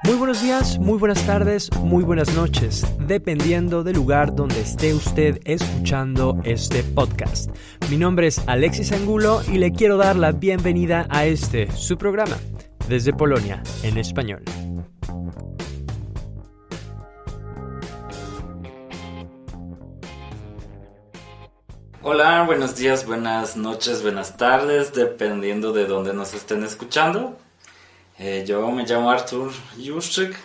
Muy buenos días, muy buenas tardes, muy buenas noches, dependiendo del lugar donde esté usted escuchando este podcast. Mi nombre es Alexis Angulo y le quiero dar la bienvenida a su programa, Desde Polonia, en español. Hola, buenos días, buenas noches, buenas tardes, dependiendo de dónde nos estén escuchando. Yo me llamo Artur Juszczyk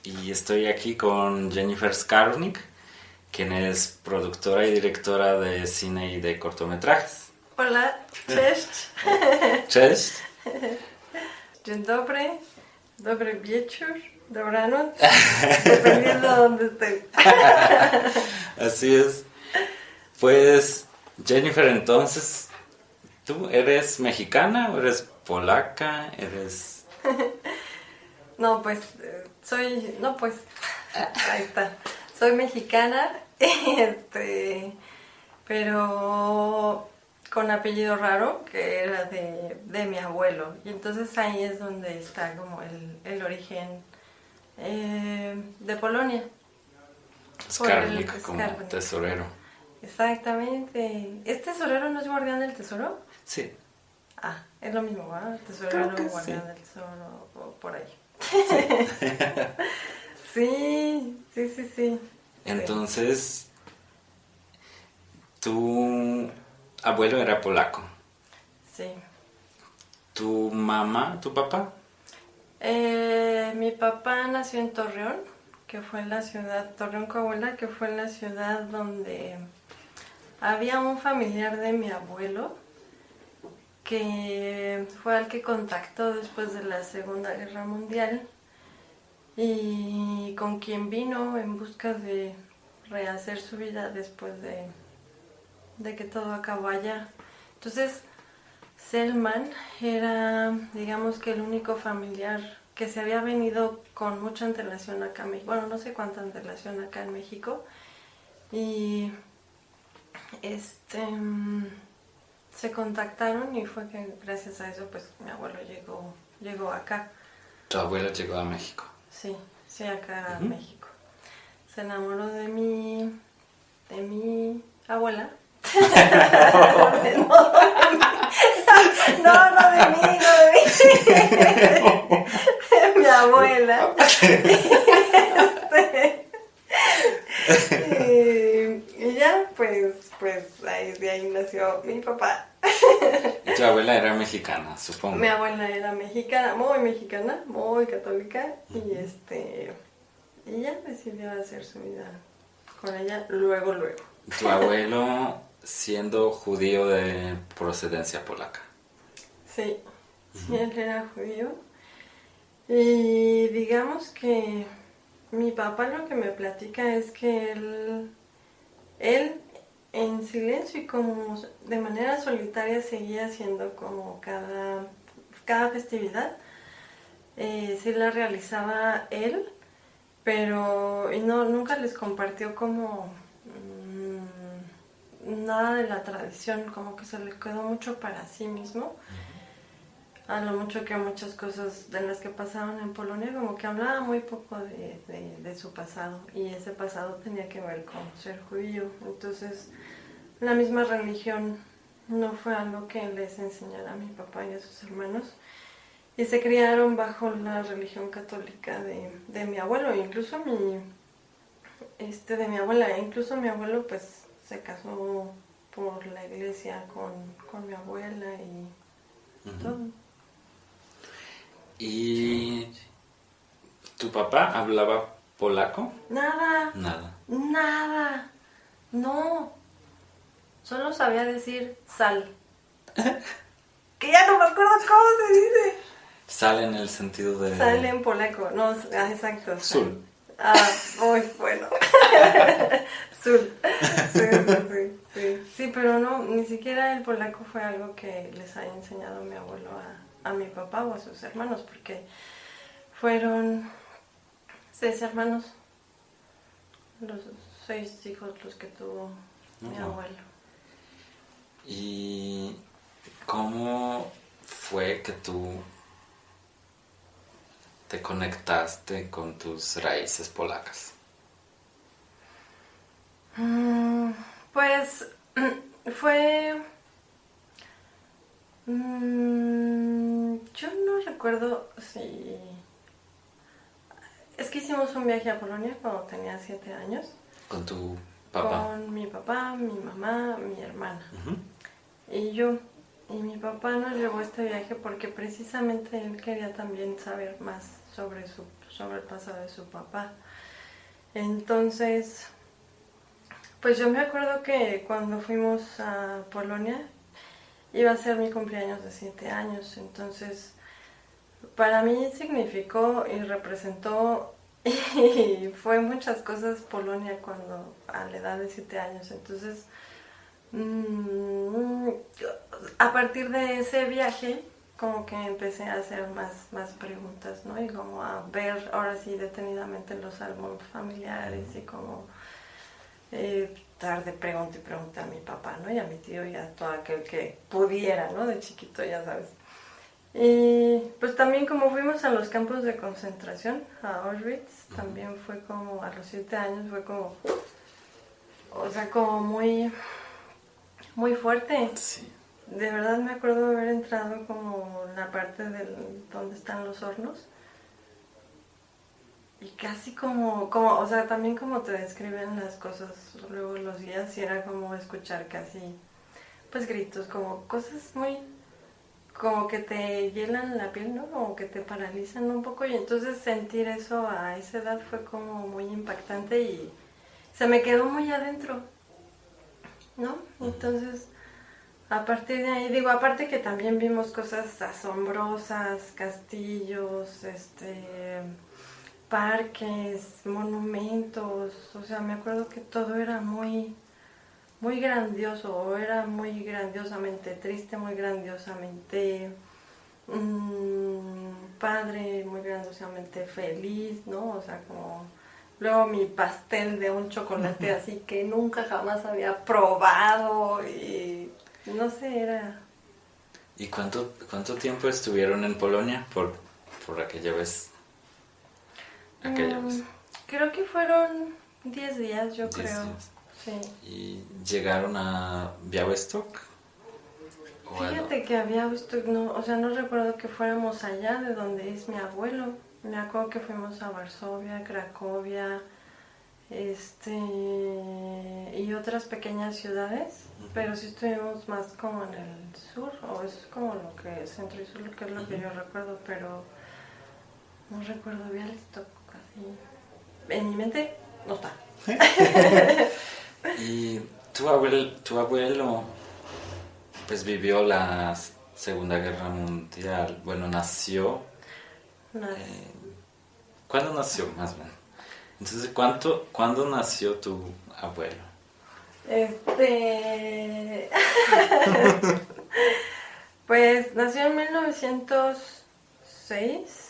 y estoy aquí con Jennifer Skarnik, quien es productora y directora de cine y de cortometrajes. Hola, cześć. Cześć. Dzień dobry, dobry wieczór, dobranoc, dependiendo de dónde esté. Así es. Pues, Jennifer, entonces, ¿tú eres mexicana o eres polaca? ¿Eres...? No, pues, ahí está. Soy mexicana, pero con apellido raro, que era de mi abuelo. Y entonces ahí es donde está como el origen de Polonia. Skarnik, como tesorero. Exactamente. ¿Este tesorero no es guardián del tesoro? Sí. Ah, es lo mismo, ¿verdad? Tesorero, guardián sí. del tesoro, o por ahí. Sí. Sí. Entonces, tu abuelo era polaco. Sí. ¿Tu mamá, tu papá? Mi papá nació en Torreón, que fue en la ciudad, Torreón, Coahuila, que fue en la ciudad donde había un familiar de mi abuelo que fue al que contactó después de la Segunda Guerra Mundial y con quien vino en busca de rehacer su vida después de que todo acabó allá. Entonces, Selman era, digamos que el único familiar que se había venido con mucha antelación acá en México, bueno, no sé cuánta antelación acá en México, y se contactaron y fue que gracias a eso pues mi abuelo llegó acá. Tu abuelo llegó a México. Sí, acá a México. Se enamoró de mi abuela. No de mí. De mi abuela. Y ya, pues de ahí nació mi papá. Y tu abuela era mexicana, supongo. Mi abuela era mexicana, muy católica, y ya decidió hacer su vida con ella luego. Tu abuelo siendo judío de procedencia polaca. Sí, él era judío. Y digamos que mi papá lo que me platica es que él en silencio y como de manera solitaria seguía haciendo como cada festividad. Sí la realizaba él, pero nunca les compartió como nada de la tradición, como que se le quedó mucho para sí mismo. A lo mucho que muchas cosas de las que pasaban en Polonia, como que hablaba muy poco de su pasado, y ese pasado tenía que ver con ser judío. Entonces, la misma religión no fue algo que les enseñara a mi papá y a sus hermanos, y se criaron bajo la religión católica de mi abuelo, incluso de mi abuela. Incluso mi abuelo pues se casó por la iglesia con mi abuela y todo. ¿Y tu papá hablaba polaco? Nada, no, solo sabía decir sal, que ya no me acuerdo cómo se dice. Sal en el sentido de... Sal en polaco, no, exacto. Sul. Muy bueno. Sul. Sí, pero no, ni siquiera el polaco fue algo que les haya enseñado mi abuelo a mi papá o a sus hermanos, porque fueron 6 hermanos, los 6 hijos los que tuvo mi abuelo. ¿Y cómo fue que tú te conectaste con tus raíces polacas? Pues fue... yo no recuerdo si... Es que hicimos un viaje a Polonia cuando tenía 7 años. ¿Con tu papá? Con mi papá, mi mamá, mi hermana. Uh-huh. Y yo. Y mi papá nos llevó a este viaje porque precisamente él quería también saber más sobre el pasado de su papá. Entonces, pues yo me acuerdo que cuando fuimos a Polonia iba a ser mi cumpleaños de 7 años. Entonces, para mí significó y representó y fue muchas cosas Polonia cuando a la edad de 7 años. Entonces, a partir de ese viaje como que empecé a hacer más preguntas, ¿no? Y como a ver ahora sí detenidamente los álbumes familiares y como estar de pregunta y pregunta a mi papá, ¿no? Y a mi tío y a todo aquel que pudiera, ¿no? De chiquito, ya sabes. Y pues también como fuimos a los campos de concentración, a Auschwitz, también fue como a los 7 años, fue como, o sea, como muy fuerte. Sí. De verdad me acuerdo de haber entrado como en la parte donde están los hornos. Y casi como, o sea, también como te describen las cosas luego los días, y era como escuchar casi, pues gritos, como cosas muy, como que te hielan la piel, ¿no? Como que te paralizan un poco, y entonces sentir eso a esa edad fue como muy impactante y se me quedó muy adentro, ¿no? Entonces, a partir de ahí, digo, aparte que también vimos cosas asombrosas, castillos, parques, monumentos, o sea, me acuerdo que todo era muy grandioso, o era muy grandiosamente triste, muy grandiosamente padre, muy grandiosamente feliz, ¿no? O sea, como luego mi pastel de un chocolate así que nunca jamás había probado y no sé, era... ¿Y cuánto tiempo estuvieron en Polonia por aquella vez? Creo que fueron 10 días, yo 10 creo. días. Sí. ¿Y llegaron a Białystok? Fíjate que había visto, no, o sea, no recuerdo que fuéramos allá de donde es mi abuelo. Me acuerdo que fuimos a Varsovia, Cracovia, y otras pequeñas ciudades, pero sí estuvimos más como en el sur, o es como lo que es centro y sur, lo que es lo que yo recuerdo, pero no recuerdo Białystok casi. En mi mente no está. ¿Y tu abuelo pues vivió la Segunda Guerra Mundial? Bueno, nació... ¿Cuándo nació, más bien? Entonces, ¿cuándo nació tu abuelo? Pues nació en 1906.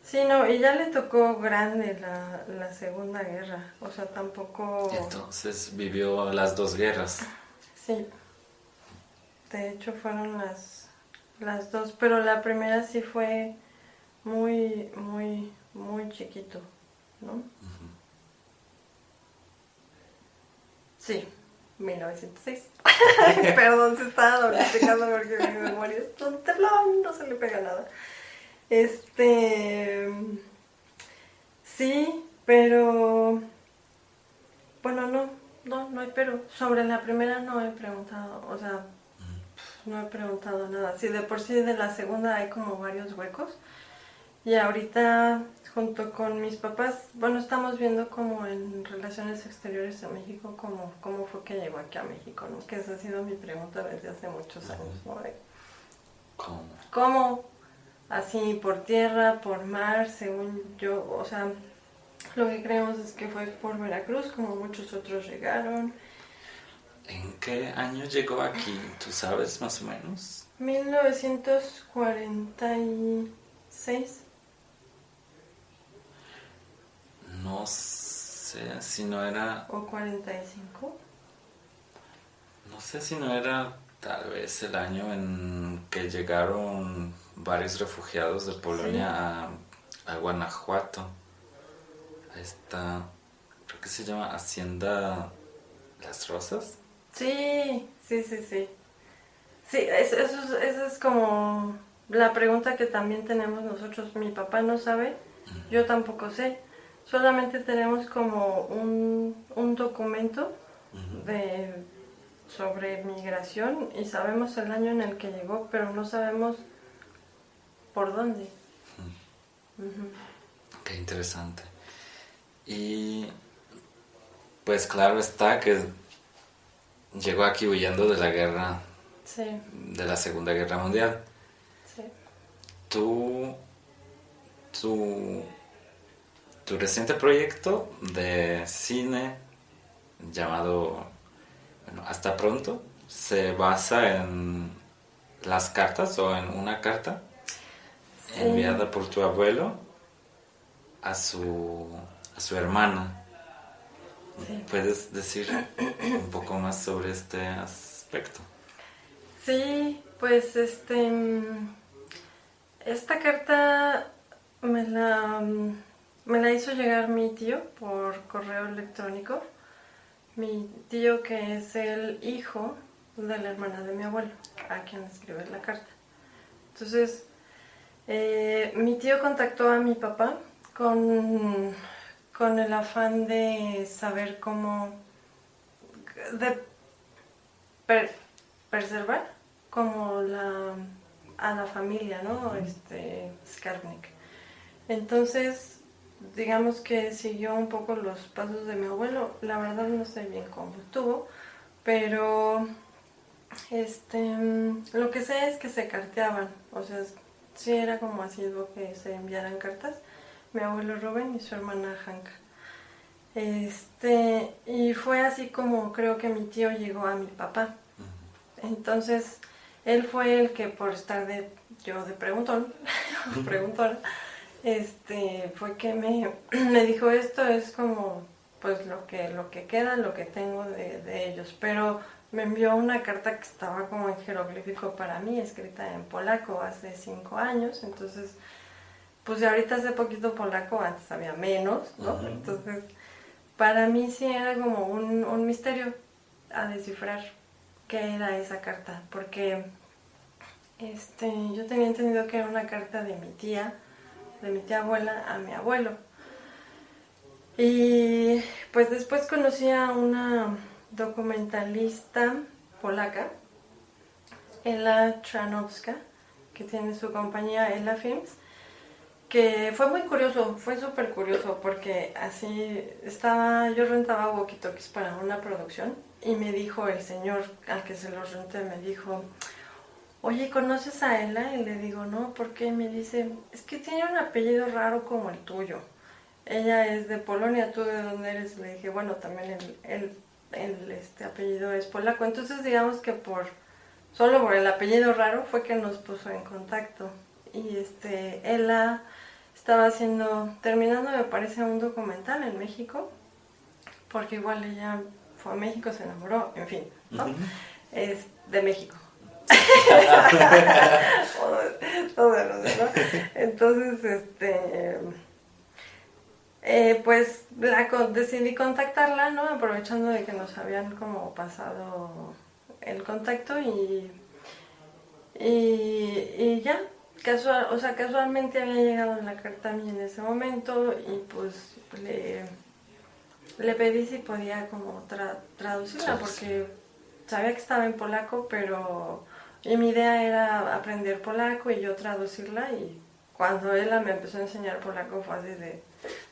Sí, no, y ya le tocó grande la Segunda Guerra, o sea, tampoco... Entonces vivió las dos guerras. Sí, de hecho fueron las dos, pero la primera sí fue muy chiquito, ¿no? Uh-huh. Sí, 1906. Perdón, se estaba doblando porque mi memoria es un telón, no se le pega nada. Sí, pero bueno, no hay pero. Sobre la primera no he preguntado, o sea, no he preguntado nada. Sí, de por sí de la segunda hay como varios huecos. Y ahorita, junto con mis papás, bueno, estamos viendo como en Relaciones Exteriores de México, cómo fue que llegó aquí a México, ¿no? Que esa ha sido mi pregunta desde hace muchos años, ¿no? ¿Cómo? Así, por tierra, por mar, según yo, o sea, lo que creemos es que fue por Veracruz, como muchos otros llegaron. ¿En qué año llegó aquí? ¿Tú sabes más o menos? 1946. No sé si no era... ¿O 45? No sé si no era Tal vez el año en que llegaron varios refugiados de Polonia a Guanajuato. A esta, creo que se llama Hacienda Las Rosas. Sí. Sí, eso es como la pregunta que también tenemos nosotros. Mi papá no sabe, yo tampoco sé. Solamente tenemos como un documento sobre migración y sabemos el año en el que llegó, pero no sabemos por dónde. Qué interesante. Y pues claro está que llegó aquí huyendo de la guerra, Sí, de la Segunda Guerra Mundial. sí. Tu reciente proyecto de cine llamado, bueno, Hasta Pronto, se basa en las cartas o en una carta enviada por tu abuelo a su hermana. Sí. ¿Puedes decir un poco más sobre este aspecto? Sí, pues esta carta me la hizo llegar mi tío por correo electrónico. Mi tío, que es el hijo de la hermana de mi abuelo, a quien escribe la carta. Entonces, mi tío contactó a mi papá con el afán de saber cómo, de preservar como a la familia, ¿no? Skarbnik. Entonces, digamos que siguió un poco los pasos de mi abuelo. La verdad no sé bien cómo estuvo, pero lo que sé es que se carteaban, o sea, sí era como asiduo que se enviaran cartas. Mi abuelo Rubén y su hermana Hanka. Y fue así como creo que mi tío llegó a mi papá. Entonces, él fue el que por estar de preguntón, preguntona, fue que me dijo, esto es como pues lo que queda, lo que tengo de ellos. Pero me envió una carta que estaba como en jeroglífico para mí, escrita en polaco hace 5 años. Entonces, pues ahorita hace poquito polaco, antes había menos, ¿no? Entonces, para mí sí era como un misterio a descifrar qué era esa carta, porque yo tenía entendido que era una carta de mi tía abuela a mi abuelo. Y pues después conocí a una documentalista polaca, Ela Tranowska, que tiene su compañía Ela Films, que fue muy curioso, fue súper curioso, porque así yo rentaba walkie-talkies para una producción y me dijo el señor al que se los renté, me dijo, oye, ¿conoces a Ela? Y le digo, no, ¿por qué? Me dice, es que tiene un apellido raro como el tuyo. Ella es de Polonia, ¿tú de dónde eres? Le dije, bueno, también el apellido es polaco. Entonces digamos que solo por el apellido raro fue que nos puso en contacto. Y Ela estaba terminando me parece un documental en México, porque igual ella fue a México, se enamoró, en fin, ¿no? Es de México. Todo ¿no? Entonces, pues decidí contactarla, ¿no? Aprovechando de que nos habían como pasado el contacto y ya, casualmente había llegado la carta a mí en ese momento y pues le pedí si podía como traducirla, porque sabía que estaba en polaco, y mi idea era aprender polaco y yo traducirla. Y cuando ella me empezó a enseñar polaco fue así de,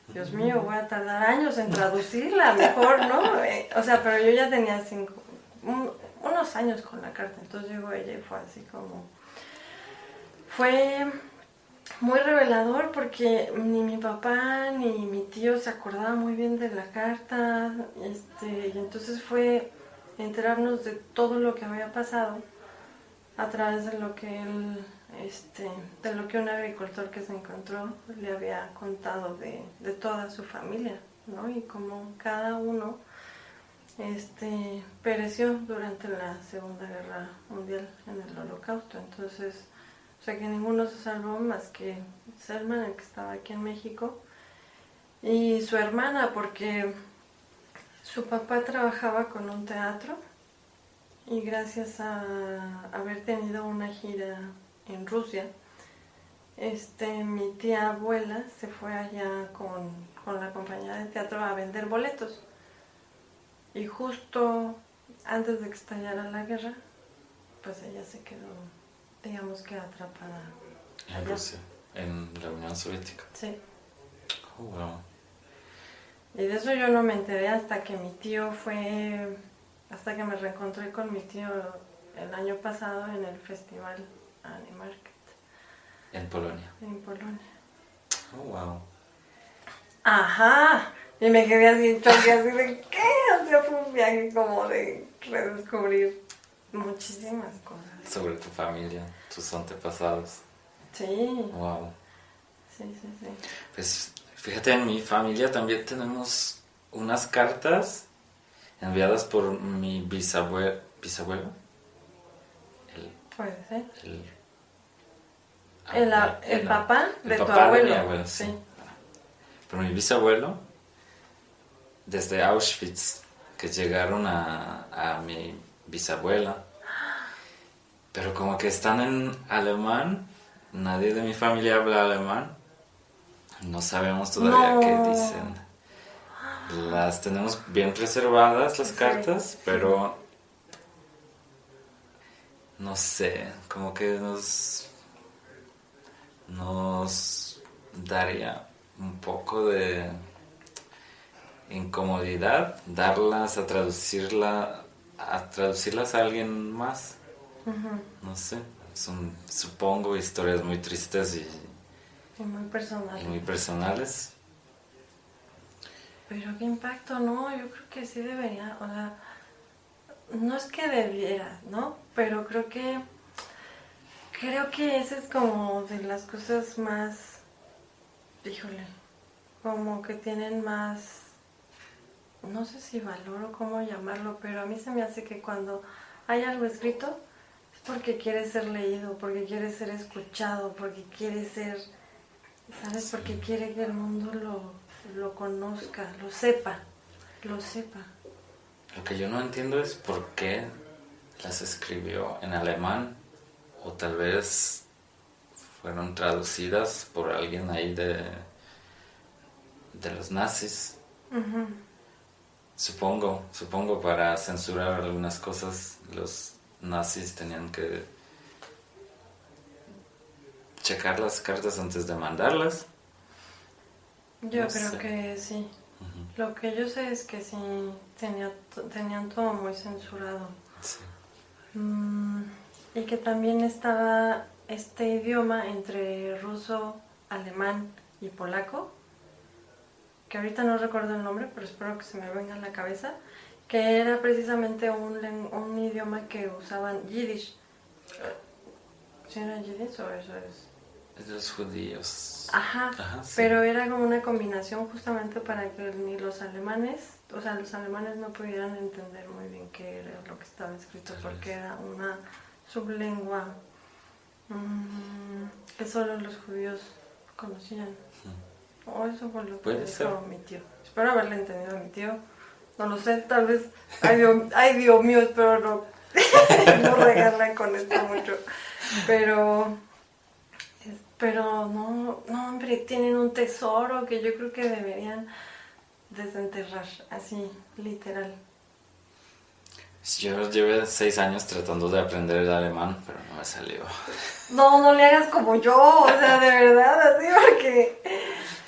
Dios mío, voy a tardar años en traducirla, mejor, ¿no? Pero yo ya tenía unos años con la carta. Entonces llegó ella y fue así como, fue muy revelador, porque ni mi papá ni mi tío se acordaban muy bien de la carta, y entonces fue enterarnos de todo lo que había pasado a través de lo que de lo que un agricultor que se encontró le había contado de toda su familia, ¿no? Y como cada uno pereció durante la Segunda Guerra Mundial en el Holocausto. Entonces, o sea que ninguno se salvó más que Selman, el que estaba aquí en México, y su hermana, porque su papá trabajaba con un teatro y gracias a haber tenido una gira en Rusia, mi tía abuela se fue allá con la compañía de teatro a vender boletos. Y justo antes de que estallara la guerra, pues ella se quedó, digamos que atrapada. En Rusia, en la Unión Soviética. Sí. Oh, wow. Y de eso yo no me enteré hasta que hasta que me reencontré con mi tío el año pasado en el festival Animarket. En Polonia. En Polonia. Oh, wow. Ajá. Y me quedé así choque, así de ¿qué? O sea, fue un viaje como de redescubrir muchísimas cosas. Sobre tu familia, tus antepasados. Sí. Wow. Sí. Pues fíjate, en mi familia también tenemos unas cartas enviadas por mi bisabuelo. Puede ser. El papá de tu papá abuelo. De mi abuelo, sí. Pero mi bisabuelo, desde Auschwitz, que llegaron a mi bisabuela, pero como que están en alemán, nadie de mi familia habla alemán, no sabemos todavía qué dicen. Las tenemos bien preservadas las cartas, pero no sé, como que nos daría un poco de incomodidad darlas a traducirlas a alguien más. No sé, son, supongo, historias muy tristes y muy personales. Pero qué impacto, ¿no? Yo creo que sí debería, o sea, no es que debiera, ¿no? Pero creo que esa es como de las cosas más, híjole, como que tienen más, no sé si valor o cómo llamarlo, pero a mí se me hace que cuando hay algo escrito es porque quiere ser leído, porque quiere ser escuchado, porque quiere ser, ¿sabes? Porque quiere que el mundo lo conozca, lo sepa. Lo que yo no entiendo es por qué las escribió en alemán, o tal vez fueron traducidas por alguien ahí de los nazis. Uh-huh. Supongo para censurar algunas cosas los nazis tenían que checar las cartas antes de mandarlas. Yo creo que sí. Uh-huh. Lo que yo sé es que sí tenían todo muy censurado. Sí. Y que también estaba este idioma entre ruso, alemán y polaco, que ahorita no recuerdo el nombre, pero espero que se me venga a la cabeza, que era precisamente un idioma que usaban yiddish. ¿Sí era yiddish o eso es? Es de los judíos. Ajá, sí. Pero era como una combinación justamente para que ni los alemanes no pudieran entender muy bien qué era lo que estaba escrito, porque era una sublengua que solo los judíos conocían. O eso fue lo que dijo mi tío. Espero haberle entendido a mi tío. No lo sé, tal vez. Ay, Dios mío, espero no regarla con esto mucho. Pero no, hombre, tienen un tesoro que yo creo que deberían desenterrar, así, literal. Yo llevé 6 años tratando de aprender el alemán, pero no me salió. No le hagas como yo, o sea, de verdad, así, porque...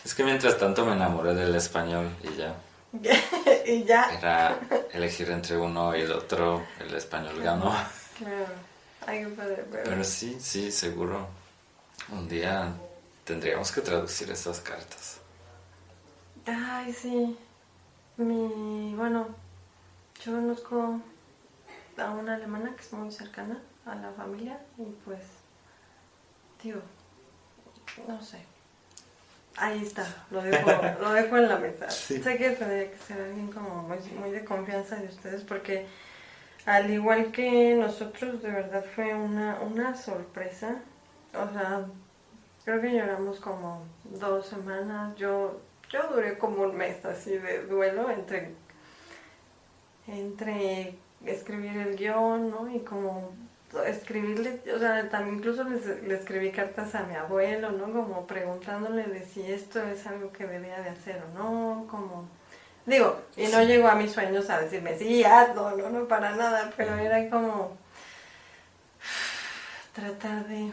Es que mientras tanto me enamoré del español y ya. Y ya. Era elegir entre uno y el otro, el español ganó. Claro, ay, qué padre, pero sí, seguro. Un día tendríamos que traducir estas cartas. Ay, sí. Bueno, yo conozco a una alemana que es muy cercana a la familia y pues, digo, no sé. ahí está, lo dejo en la mesa. Sí. Sé que tendría que ser alguien como muy, muy de confianza de ustedes porque al igual que nosotros, de verdad fue una sorpresa. O sea, creo que lloramos como 2 semanas. Yo duré como un mes así de duelo entre escribir el guión, ¿no? Y como escribirle, o sea, también incluso le escribí cartas a mi abuelo, ¿no? Como preguntándole de si esto es algo que debía de hacer o no, como... Digo, y no llegó a mis sueños a decirme, sí, hazlo, no, para nada, pero era como tratar de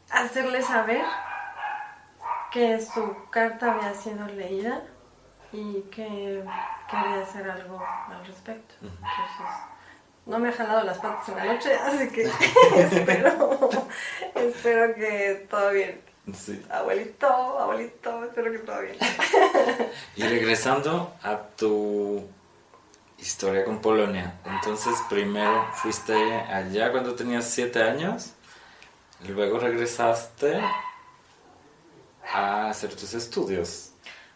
hacerle saber que su carta había sido leída y que quería hacer algo al respecto. Entonces, no me ha jalado las patas en la noche, así que espero que todo bien. Sí. Abuelito, espero que todo bien. Y regresando a tu historia con Polonia, entonces primero fuiste allá cuando tenías 7 años, luego regresaste a hacer tus estudios.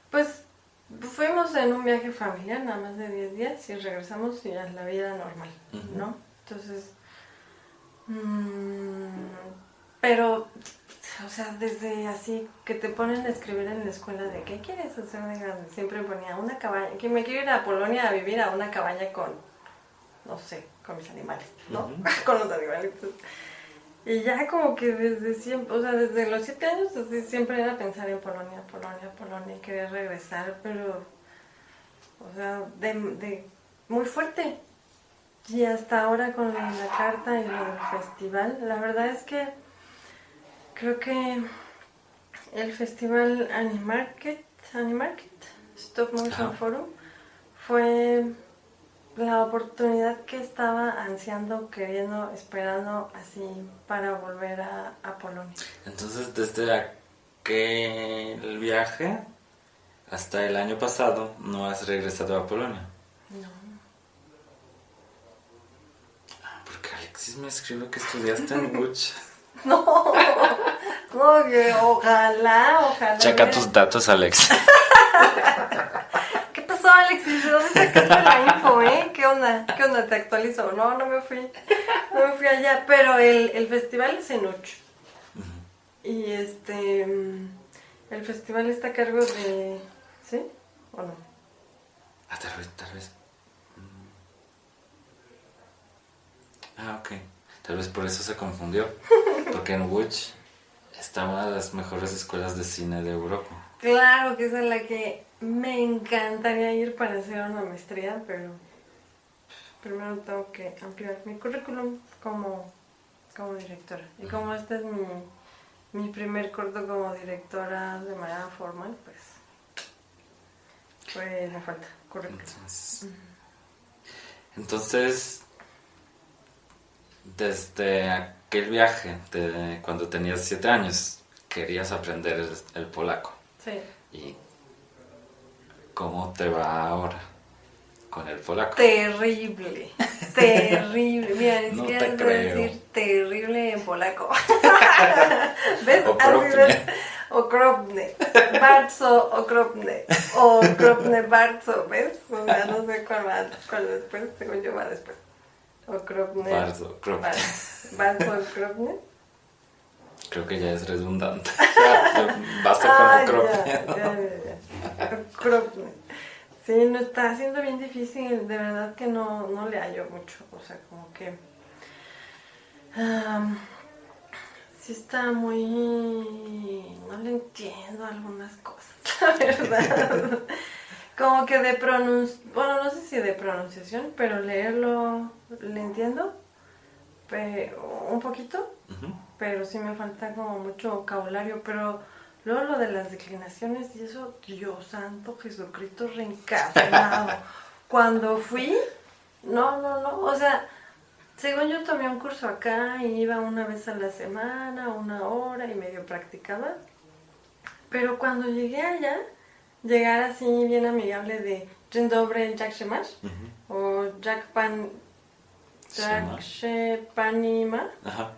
Pues fuimos en un viaje familiar, nada más de 10 días, y regresamos y a la vida normal, ¿no? Entonces, pero, o sea, desde así que te ponen a escribir en la escuela de ¿qué quieres hacer de grande? Siempre ponía una cabaña, que me quiero ir a Polonia a vivir a una cabaña con, no sé, con mis animales, ¿no? Con los animalitos. Y ya como que desde siempre, o sea, desde los 7 años así, siempre era pensar en Polonia, y querer regresar, pero, o sea, de muy fuerte. Y hasta ahora con la carta y lo del festival, la verdad es que creo que el festival Animarket Stop Motion Forum fue la oportunidad que estaba ansiando, queriendo, esperando así para volver a Polonia. Entonces, desde aquel viaje hasta el año pasado no has regresado a Polonia. No. Porque Alexis me escribe que estudiaste en Łódź. No, que ojalá. Checa tus datos, Alex. ¿Qué pasó, Alexis? ¿De dónde sacaste la info, ¿Qué onda? ¿Te actualizo? No me fui allá, pero el festival es en Łódź. Y el festival está a cargo de... ¿Sí? ¿O no? Ah, tal vez. Ah, ok. Tal vez por eso se confundió. Porque en Łódź está una de las mejores escuelas de cine de Europa. Claro que esa es la que me encantaría ir para hacer una maestría, pero primero tengo que ampliar mi currículum como directora. Y como este es mi primer corto como directora de manera formal, pues me falta currículum. Entonces, desde aquel viaje, de cuando tenías 7 años, querías aprender el polaco. Sí. ¿Y cómo te va ahora con el polaco? Terrible. Mira, ni No siquiera te sé creo. decir terrible en polaco. ¿Ves? Okropne. Okropne. Bardzo okropne. Okropne bardzo, ¿ves? O sea, no sé cuál después, según yo va después. Okropne. Bardzo okropne. Bardzo okropne. Creo que ya es redundante. Ya, basta con okropne. Ya. Okropne. Sí, no está siendo bien difícil, de verdad que no le hallo mucho, o sea, como que sí está muy... no le entiendo algunas cosas, la verdad. Como que de bueno, no sé si de pronunciación, pero leerlo le entiendo, pero un poquito, pero sí me falta como mucho vocabulario, pero... Luego lo de las declinaciones y eso, Dios santo, Jesucristo reencarnado. Cuando fui, no, o sea, según yo tomé un curso acá y iba una vez a la semana, 1 hora y medio practicaba. Pero cuando llegué allá, llegar así bien amigable de Dzień dobry, jak się masz? O jak pan... Jak się pani ma? Ajá.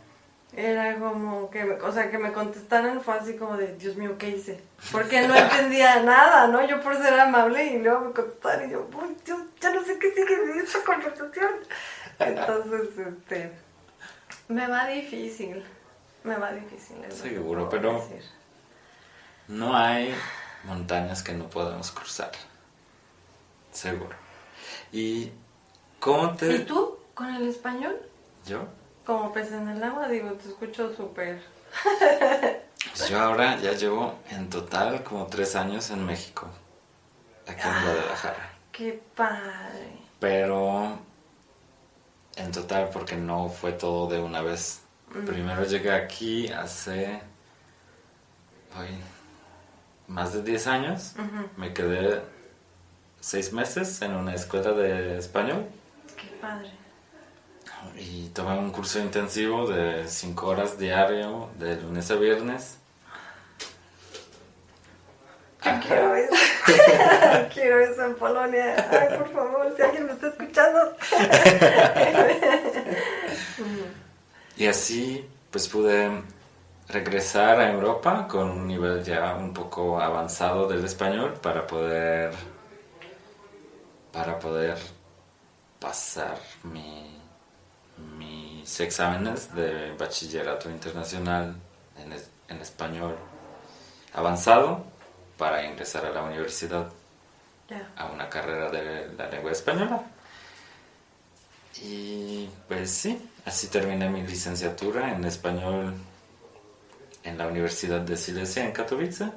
Era como que, o sea, que me contestaran fue así como de, Dios mío, ¿qué hice? Porque no entendía nada, ¿no? Yo por ser amable y luego me contestaron y yo, uy, Dios, ya no sé qué sigue de esta conversación. Entonces, me va difícil, Seguro, pero decir. No hay montañas que no podamos cruzar, seguro. ¿Y cómo te...? ¿Y tú, con el español? ¿Yo? Como pez en el agua, digo, te escucho súper. Pues yo ahora ya llevo en total como 3 años en México, aquí en Guadalajara. ¡Qué padre! Pero en total porque no fue todo de una vez. Primero llegué aquí hace más de 10 años. Me quedé 6 meses en una escuela de español. ¡Qué padre! Y tomé un curso intensivo de 5 horas diario, de lunes a viernes. Quiero eso. Quiero eso en Polonia. Ay, por favor, si alguien me está escuchando. Y así pues pude regresar a Europa con un nivel ya un poco avanzado del español para poder pasar mis exámenes de bachillerato internacional en español avanzado para ingresar a la universidad, a una carrera de la lengua española. Y pues sí, así terminé mi licenciatura en español en la Universidad de Silesia en Katowice,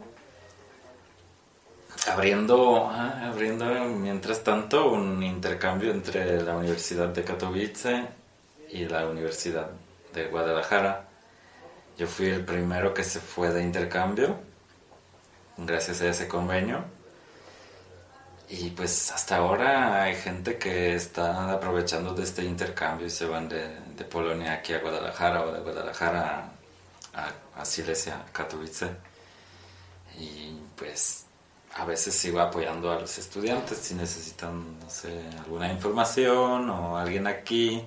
abriendo mientras tanto un intercambio entre la Universidad de Katowice y la Universidad de Guadalajara. Yo fui el primero que se fue de intercambio gracias a ese convenio. Y pues hasta ahora hay gente que está aprovechando de este intercambio y se van de Polonia aquí a Guadalajara o de Guadalajara a Silesia, a Katowice. Y pues a veces sigo apoyando a los estudiantes si necesitan, no sé, alguna información o alguien aquí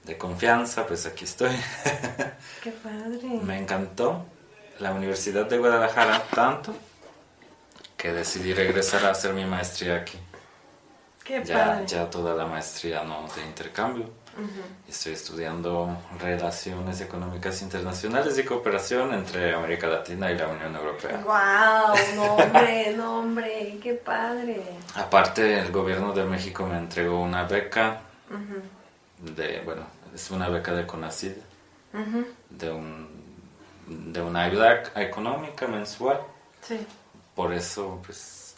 de confianza, pues aquí estoy. ¡Qué padre! Me encantó la Universidad de Guadalajara tanto que decidí regresar a hacer mi maestría aquí. ¡Qué padre! Ya toda la maestría no de intercambio. Estoy estudiando Relaciones Económicas Internacionales y Cooperación entre América Latina y la Unión Europea. ¡Guau! ¡No, hombre! ¡Qué padre! Aparte, el gobierno de México me entregó una beca es una beca de CONACYT, de una ayuda económica mensual. Sí. Por eso, pues,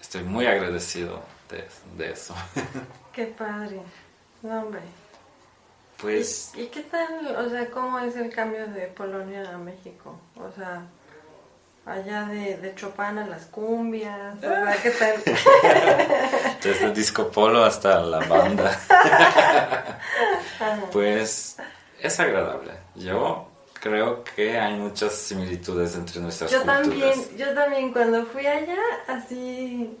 estoy muy agradecido de eso. ¡Qué padre! No, hombre. Pues... ¿Y qué tal, o sea, cómo es el cambio de Polonia a México? O sea, allá de Chopin a las cumbias, o sea, ¿qué tal? Desde el disco polo hasta la banda. Pues, es agradable. Yo creo que hay muchas similitudes entre nuestras culturas. Yo también cuando fui allá, así,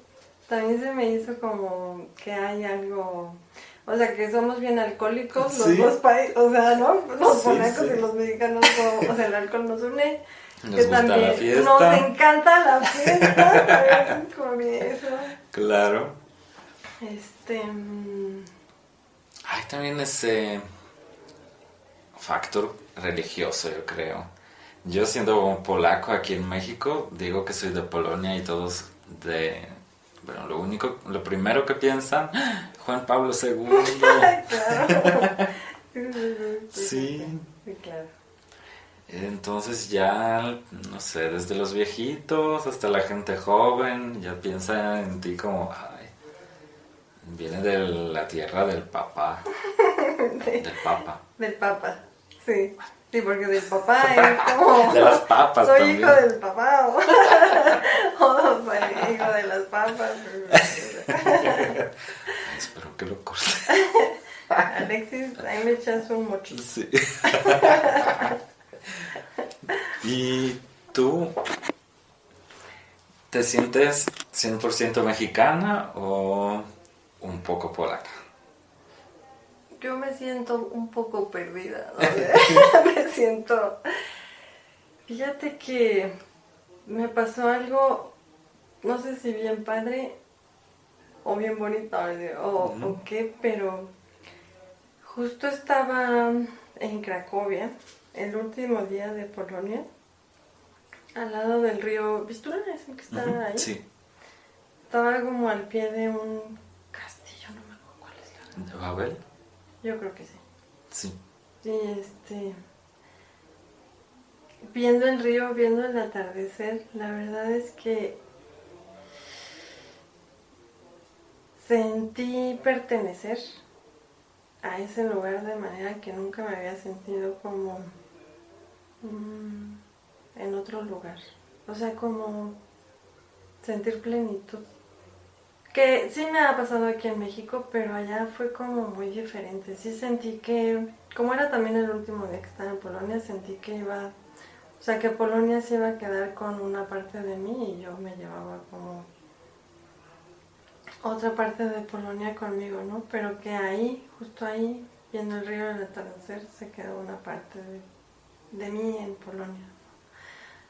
también se me hizo como que hay algo, o sea, que somos bien alcohólicos los dos países, o sea, ¿no? Los polacos y los mexicanos, o sea, el alcohol nos une. Nos que gusta también la fiesta. Nos encanta la fiesta, como eso. Claro. Hay también ese factor religioso, yo creo. Yo siendo un polaco aquí en México, digo que soy de Polonia y todos lo primero que piensan, Juan Pablo II. Claro. Sí. Sí, claro. Entonces ya, no sé, desde los viejitos hasta la gente joven, ya piensa en ti como, viene de la tierra del papá. Del papa. Del papa, sí. Sí, porque del papá es como... De las papas soy también. hijo del papá o soy hijo de las papas. Espero que lo corte. Alexis, ahí me echas un mochito. Sí. ¿Y tú te sientes 100% mexicana o un poco polaca? yo me siento un poco perdida, ¿no? Me siento... Fíjate que me pasó algo, no sé si bien padre o bien bonito, o qué, pero justo estaba en Cracovia, el último día de Polonia, al lado del río Vistula, es el que está ahí. Sí. Estaba como al pie de un castillo, no me acuerdo cuál es la... ¿De Babel? Yo creo que sí. Sí. Y viendo el río, viendo el atardecer, la verdad es que sentí pertenecer a ese lugar de manera que nunca me había sentido como en otro lugar. O sea, como sentir plenitud. Que sí me ha pasado aquí en México, pero allá fue como muy diferente. Sí sentí que, como era también el último día que estaba en Polonia, sentí que iba... O sea, que Polonia se iba a quedar con una parte de mí y yo me llevaba como otra parte de Polonia conmigo, ¿no? Pero que ahí, justo ahí, viendo el río al atardecer, se quedó una parte de mí en Polonia.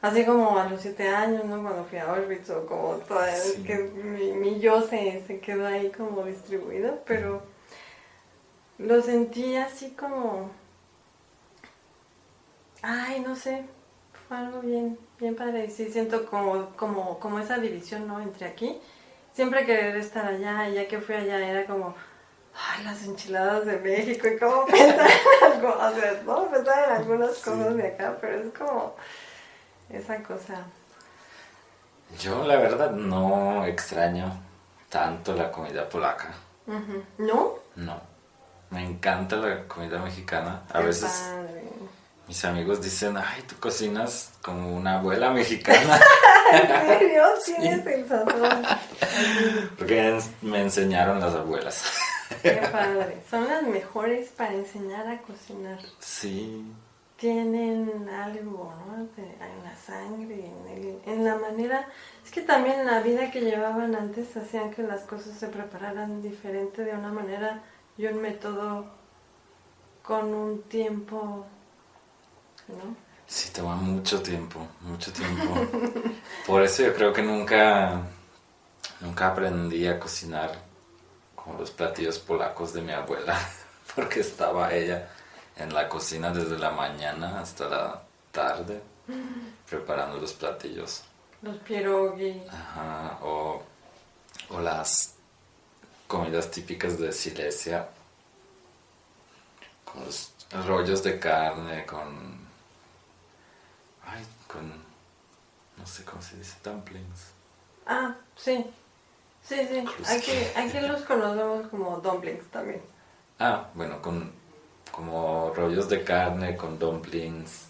Así como a los 7 años, ¿no? Cuando fui a Auschwitz o como toda que mi yo se quedó ahí como distribuido, pero lo sentí así como... Ay, no sé, fue algo bien padre. Y sí siento como esa división, ¿no? Entre aquí, siempre querer estar allá, y ya que fui allá era como... Ay, las enchiladas de México, y como pensar en algo, o sea, no pensar en algunas cosas de acá, pero es como... Esa cosa. Yo la verdad no extraño tanto la comida polaca. ¿No? No. Me encanta la comida mexicana. A Qué veces padre. mis amigos dicen, ay, tú cocinas como una abuela mexicana. ¿En serio? Tienes el sazón. Porque me enseñaron las abuelas. Qué padre. Son las mejores para enseñar a cocinar. Sí. Tienen algo, ¿no? En la sangre, en la manera... Es que también la vida que llevaban antes hacían que las cosas se prepararan diferente de una manera y un método con un tiempo, ¿no? Sí, toma mucho tiempo, mucho tiempo. Por eso yo creo que nunca aprendí a cocinar como los platillos polacos de mi abuela, porque estaba ella en la cocina desde la mañana hasta la tarde, preparando los platillos. Los pierogi. Ajá, o las comidas típicas de Silesia, con los rollos de carne, no sé cómo se dice, dumplings. Ah, sí. Sí. Aquí los conocemos como dumplings también. Ah, bueno, como rollos de carne con dumplings.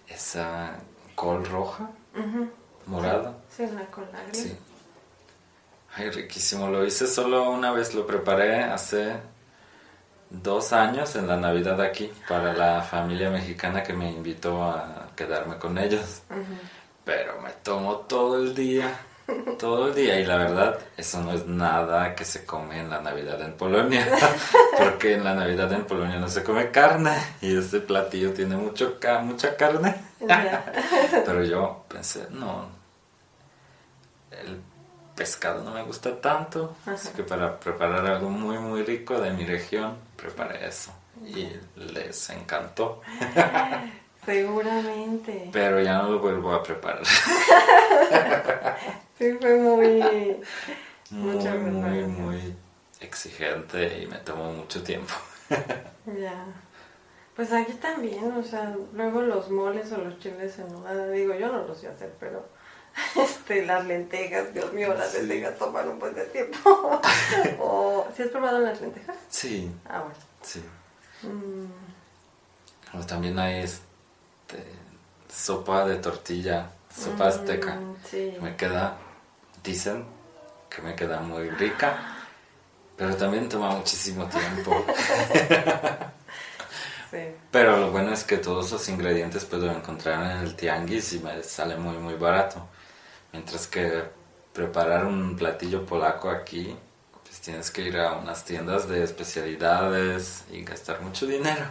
Esa col roja, morada. Sí, la col agria. Sí. Ay, riquísimo. Lo hice solo una vez, lo preparé hace 2 años en la Navidad aquí para la familia mexicana que me invitó a quedarme con ellos. Pero me tomó todo el día, y la verdad, eso no es nada que se come en la Navidad en Polonia, porque en la Navidad en Polonia no se come carne y este platillo tiene mucha carne. Pero yo pensé, no, el pescado no me gusta tanto, así que para preparar algo muy muy rico de mi región, preparé eso y les encantó. Seguramente. Pero ya no lo vuelvo a preparar. Sí, fue muy exigente y me tomó mucho tiempo. Ya. Pues aquí también, o sea, luego los moles o los chiles en nogada, digo, yo no los sé hacer, pero las lentejas, Dios mío, las lentejas toman un buen de tiempo. ¿Sí has probado las lentejas? Sí. Ah, bueno. Sí. Pero también hay sopa de tortilla, sopa azteca. Sí. Dicen que me queda muy rica, pero también toma muchísimo tiempo. Sí. Pero lo bueno es que todos los ingredientes puedo encontrar en el tianguis y me sale muy muy barato. Mientras que preparar un platillo polaco aquí, pues pues tienes que ir a unas tiendas de especialidades y gastar mucho dinero.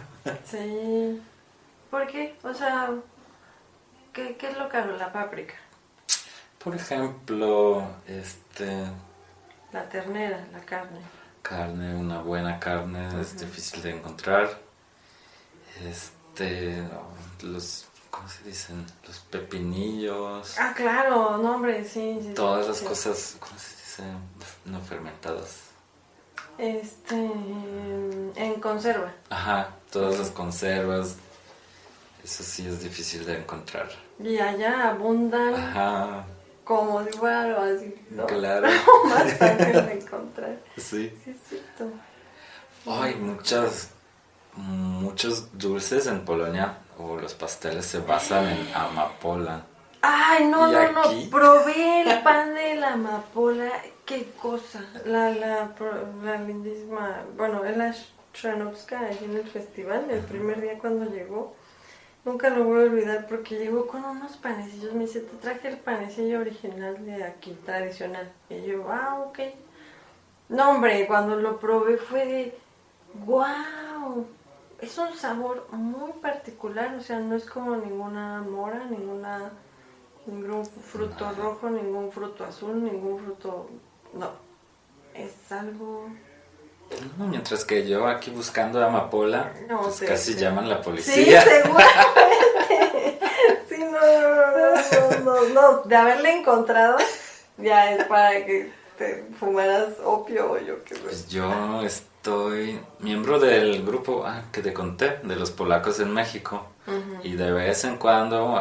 Sí. ¿Por qué? O sea, ¿qué es lo caro? La páprica. Por ejemplo, La ternera, la carne. carne, una buena carne es difícil de encontrar. ¿Cómo se dicen? Los pepinillos. Ah, claro, no, hombre, sí. Todas las sí. cosas, ¿cómo se dice? No fermentadas. En conserva. Ajá, todas las conservas. Eso sí es difícil de encontrar. Y allá abundan Ajá, como si fuera algo así, ¿no? claro. Más fácil de encontrar. Sí. Sí, es cierto. Hay muchos dulces en Polonia, o los pasteles se basan en amapola. Ay, no, ¿Y no, aquí? no. Probé el pan de la amapola. Qué cosa. La lindísima. Bueno, es la Shranovska allí en el festival, el primer día cuando llegó. Nunca lo voy a olvidar porque llegó con unos panecillos. Me dice, te traje el panecillo original de aquí, tradicional. Y yo, ok. No, hombre, cuando lo probé fue de, wow. Es un sabor muy particular, o sea, no es como ninguna mora, ningún fruto rojo, ningún fruto azul, ningún fruto... No, es algo... No, mientras que yo aquí buscando amapola, No, pues te- casi te- llaman la Sí, policía. seguramente. Sí, no. De haberle encontrado, ya es para que te fumaras opio o yo qué sé. Pues yo estoy miembro del grupo que te conté, de los polacos en México. Y de vez en cuando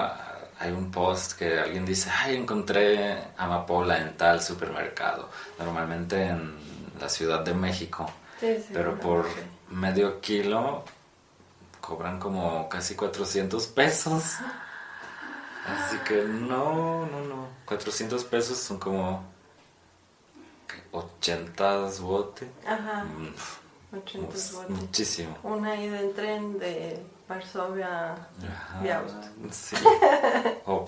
hay un post que alguien dice, ay, encontré amapola en tal supermercado. Normalmente en la Ciudad de México. Sí, Pero por medio kilo cobran como casi 400 pesos. Así que no. 400 pesos son como 80 złoty. Ajá, 80 zloty. Muchísimo. Una ida en tren de Varsovia a Ajá, Białystok. sí. O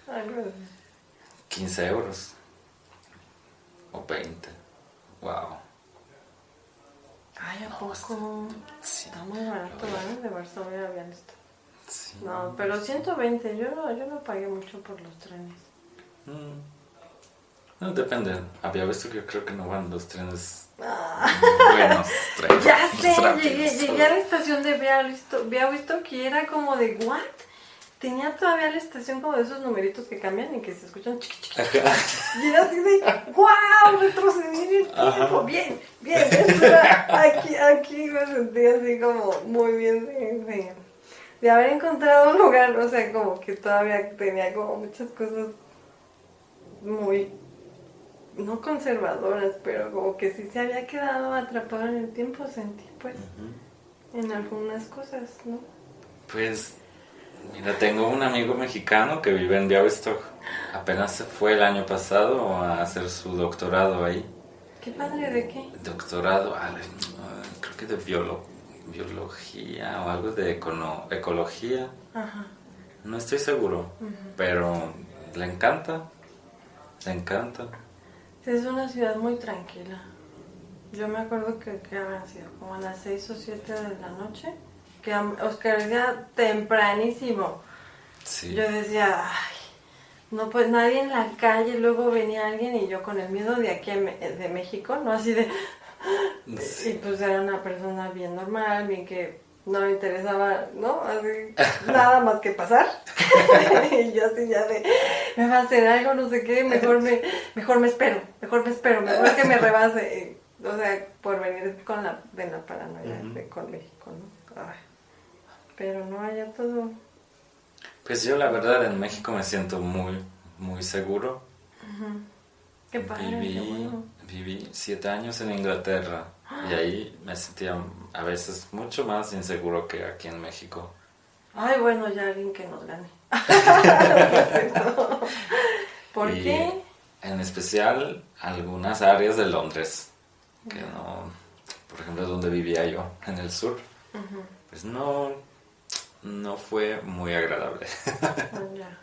Algo así. 15 euros. O 20. Wow. Ay, ¿a No, poco? sí. Está muy barato, ¿vale? De Varsovia a Białystok. Sí. No, pero 120, yo no pagué mucho por los trenes. No, depende. Había visto que yo creo que no van los trenes Ah. buenos. Trenes Ya sé, rápidos. llegué a la estación de Białystok y era como de, ¿what? Tenía todavía la estación como de esos numeritos que cambian y que se escuchan chiqui chiqui. Ajá. Y era así de, ¡wow! Retrocedí en el tiempo. Bien. Eso era, aquí me sentí así como muy bien de haber encontrado un lugar, o sea, como que todavía tenía como muchas cosas muy, no conservadoras, pero como que sí se había quedado atrapado en el tiempo, sentí pues, en algunas cosas, ¿no? Pues, mira, tengo un amigo mexicano que vive en Białystok. Apenas se fue el año pasado a hacer su doctorado ahí. ¿Qué padre de qué? Doctorado, creo que de biología o algo de ecología. Ajá. No estoy seguro, pero le encanta. Es una ciudad muy tranquila. Yo me acuerdo que habrán sido como a las 6 o 7 de la noche, que Oscar decía tempranísimo. Sí. Yo decía, ay, no, pues nadie en la calle, luego venía alguien y yo con el miedo de aquí de México, ¿no? Así de... Sí. Y pues era una persona bien normal, bien que no le interesaba, ¿no? Así, nada más que pasar. Y yo así ya de, me va a hacer algo, no sé qué, mejor me espero, mejor que me rebase. O sea, por venir con la paranoia con México, ¿no? Ay. Pero no, allá todo... Pues yo la verdad en México me siento muy, muy seguro. Qué padre, qué bueno. Viví 7 años en Inglaterra y ahí me sentía a veces mucho más inseguro que aquí en México. Ay, bueno, ya alguien que nos gane. ¿Por Y qué? En especial algunas áreas de Londres, que no, por ejemplo donde vivía yo, en el sur, pues no fue muy agradable. Ya.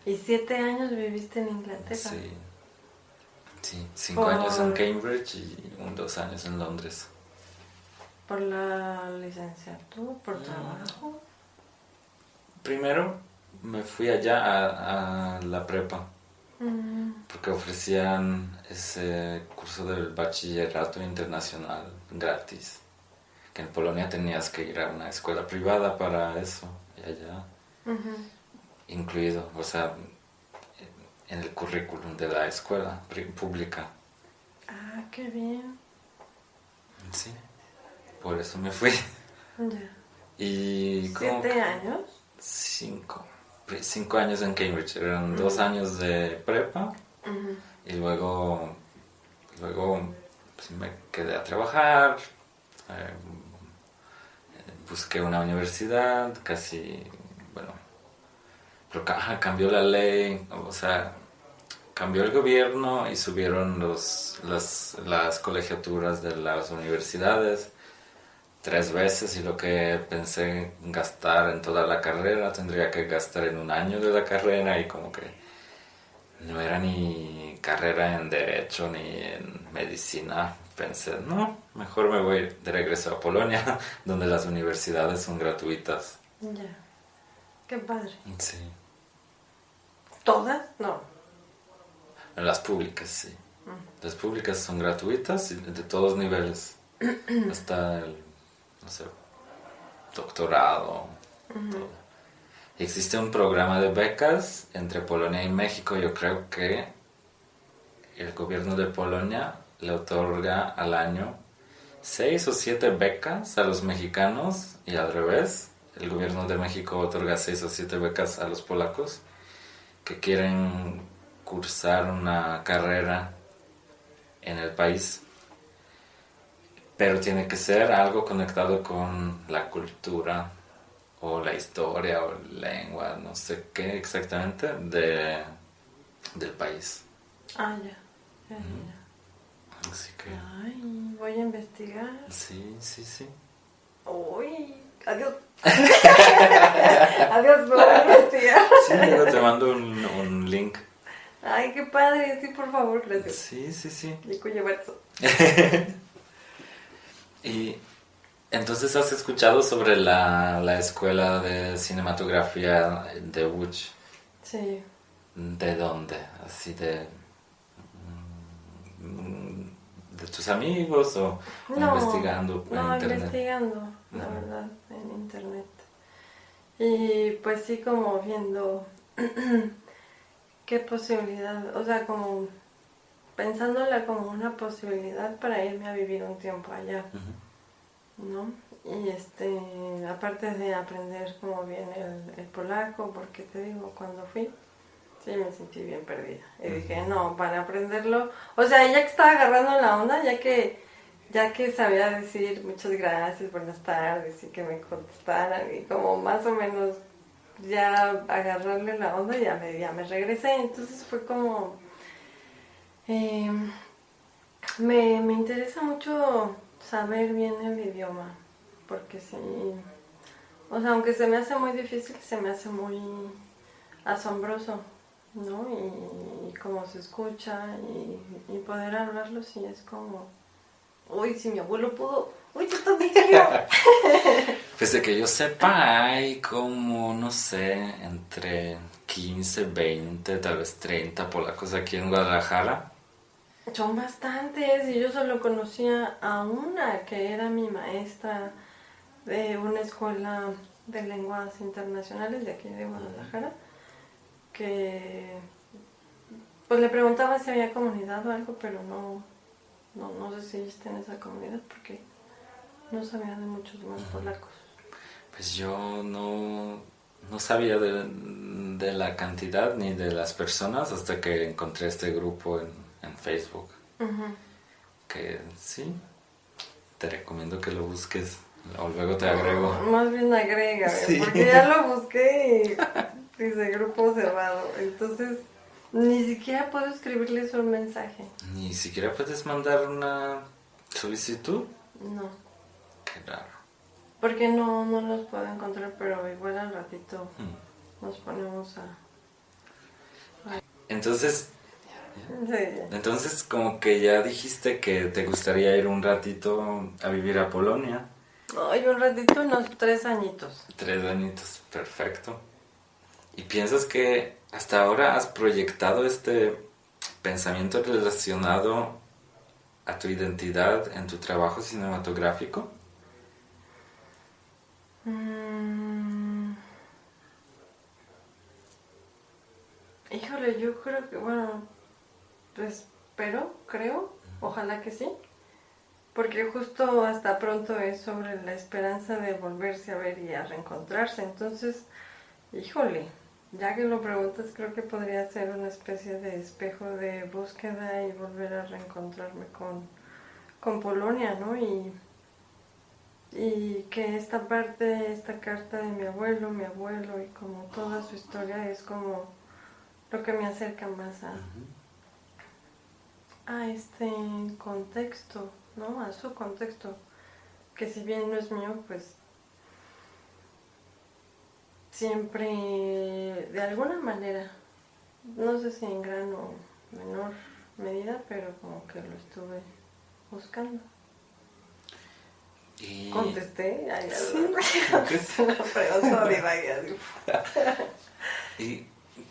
¿Y 7 años viviste en Inglaterra? Sí. Sí, 5 años en Cambridge y 2 años en Londres. ¿Por la licenciatura? ¿Por trabajo? Primero me fui allá a la prepa, porque ofrecían ese curso del bachillerato internacional gratis, que en Polonia tenías que ir a una escuela privada para eso, y allá incluido, o sea, en el currículum de la escuela pública. Ah, qué bien. Sí, por eso me fui. Ya. Y como 7 años. 5 años en Cambridge, eran 2 años de prepa y luego pues, me quedé a trabajar, busqué una universidad, casi, bueno, pero cambió la ley, o sea, cambió el gobierno y subieron las colegiaturas de las universidades 3 veces, y lo que pensé gastar en toda la carrera tendría que gastar en un año de la carrera, y como que no era ni carrera en derecho ni en medicina. Pensé, no, mejor me voy de regreso a Polonia, donde las universidades son gratuitas. Ya. Qué padre. Sí. ¿Todas? No. Las públicas, sí. Las públicas son gratuitas y de todos niveles. Hasta el, no sé, doctorado. Todo. Existe un programa de becas entre Polonia y México. Yo creo que el gobierno de Polonia le otorga al año 6 o 7 becas a los mexicanos, y al revés, el gobierno de México otorga 6 o 7 becas a los polacos que quieren cursar una carrera en el país, pero tiene que ser algo conectado con la cultura o la historia o lengua, no sé qué exactamente, del país. Ah, ya. Ya. Así que... Ay, voy a investigar. Sí, sí, sí. Uy, adiós. Adiós, voy a investigar. Sí, luego te mando un link. Ay, qué padre. Sí, por favor, gracias. Sí, sí, sí. Y entonces, ¿has escuchado sobre la escuela de cinematografía de Łódź? Sí. ¿De dónde? Así de tus amigos o investigando en no, internet? investigando, la verdad, en internet. Y pues sí, como viendo qué posibilidad, o sea, como pensándola como una posibilidad para irme a vivir un tiempo allá, ¿no? Y aparte de aprender como bien el polaco, porque te digo, cuando fui, sí me sentí bien perdida. Y dije, no, para aprenderlo, o sea, ya que estaba agarrando la onda, ya que sabía decir muchas gracias, buenas tardes, y que me contestaran, y como más o menos ya agarrarle la onda, ya me regresé. Entonces fue como... me interesa mucho saber bien el idioma, porque sí, o sea, aunque se me hace muy difícil, se me hace muy asombroso, ¿no? Y cómo se escucha, y poder hablarlo, sí es como, uy, si mi abuelo pudo, uy, yo también quiero. Pues de que yo sepa, hay como, no sé, entre 15, 20, tal vez 30 polacos aquí en Guadalajara. Son bastantes, y yo solo conocía a una que era mi maestra de una escuela de lenguas internacionales de aquí de Guadalajara, que pues le preguntaba si había comunidad o algo, pero no sé si está en esa comunidad porque no sabía de muchos más polacos. Pues yo no sabía de la cantidad ni de las personas hasta que encontré este grupo en Facebook. Que sí, te recomiendo que lo busques, o luego te agrego. Más bien agrégame, sí. Porque ya lo busqué y dice grupo cerrado, entonces ni siquiera puedo escribirles un mensaje. Ni siquiera puedes mandar una solicitud. No. Qué raro. Porque no los puedo encontrar, pero igual al ratito nos ponemos a... Entonces, Sí. Entonces, como que ya dijiste que te gustaría ir un ratito a vivir a Polonia. Ay, un ratito, unos 3 añitos. 3 añitos, perfecto. ¿Y piensas que hasta ahora has proyectado este pensamiento relacionado a tu identidad en tu trabajo cinematográfico? Híjole, yo creo que, bueno, pues creo, ojalá que sí. Porque justo hasta pronto es sobre la esperanza de volverse a ver y a reencontrarse. Entonces, híjole, ya que lo preguntas, creo que podría ser una especie de espejo de búsqueda y volver a reencontrarme con Polonia, ¿no? Y que esta parte, esta carta de mi abuelo y como toda su historia es como lo que me acerca más a este contexto, ¿no? A su contexto, que si bien no es mío, pues siempre de alguna manera, no sé si en gran o menor medida, pero como que lo estuve buscando. Y... Contesté, ay, sí, una pregunta divaga. ¿Y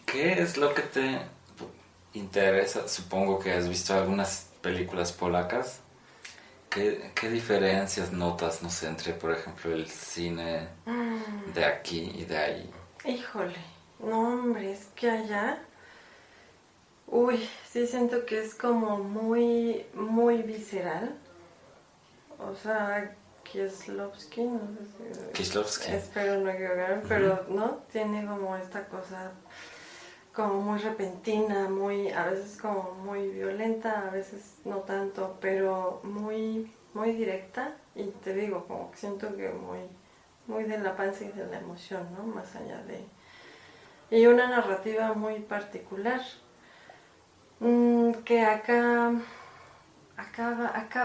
qué es lo que te interesa? Supongo que has visto algunas películas polacas. ¿Qué diferencias notas, no sé, entre, por ejemplo, el cine de aquí y de ahí? Híjole, no hombre, es que allá, uy, sí siento que es como muy, muy visceral. O sea, Kieslowski, no sé si... Kieślowski. Espero no equivocarme, pero no, tiene como esta cosa como muy repentina, muy, a veces como muy violenta, a veces no tanto, pero muy, muy directa. Y te digo, como que siento que muy, muy de la panza y de la emoción, ¿no? Más allá de... Y una narrativa muy particular, que acá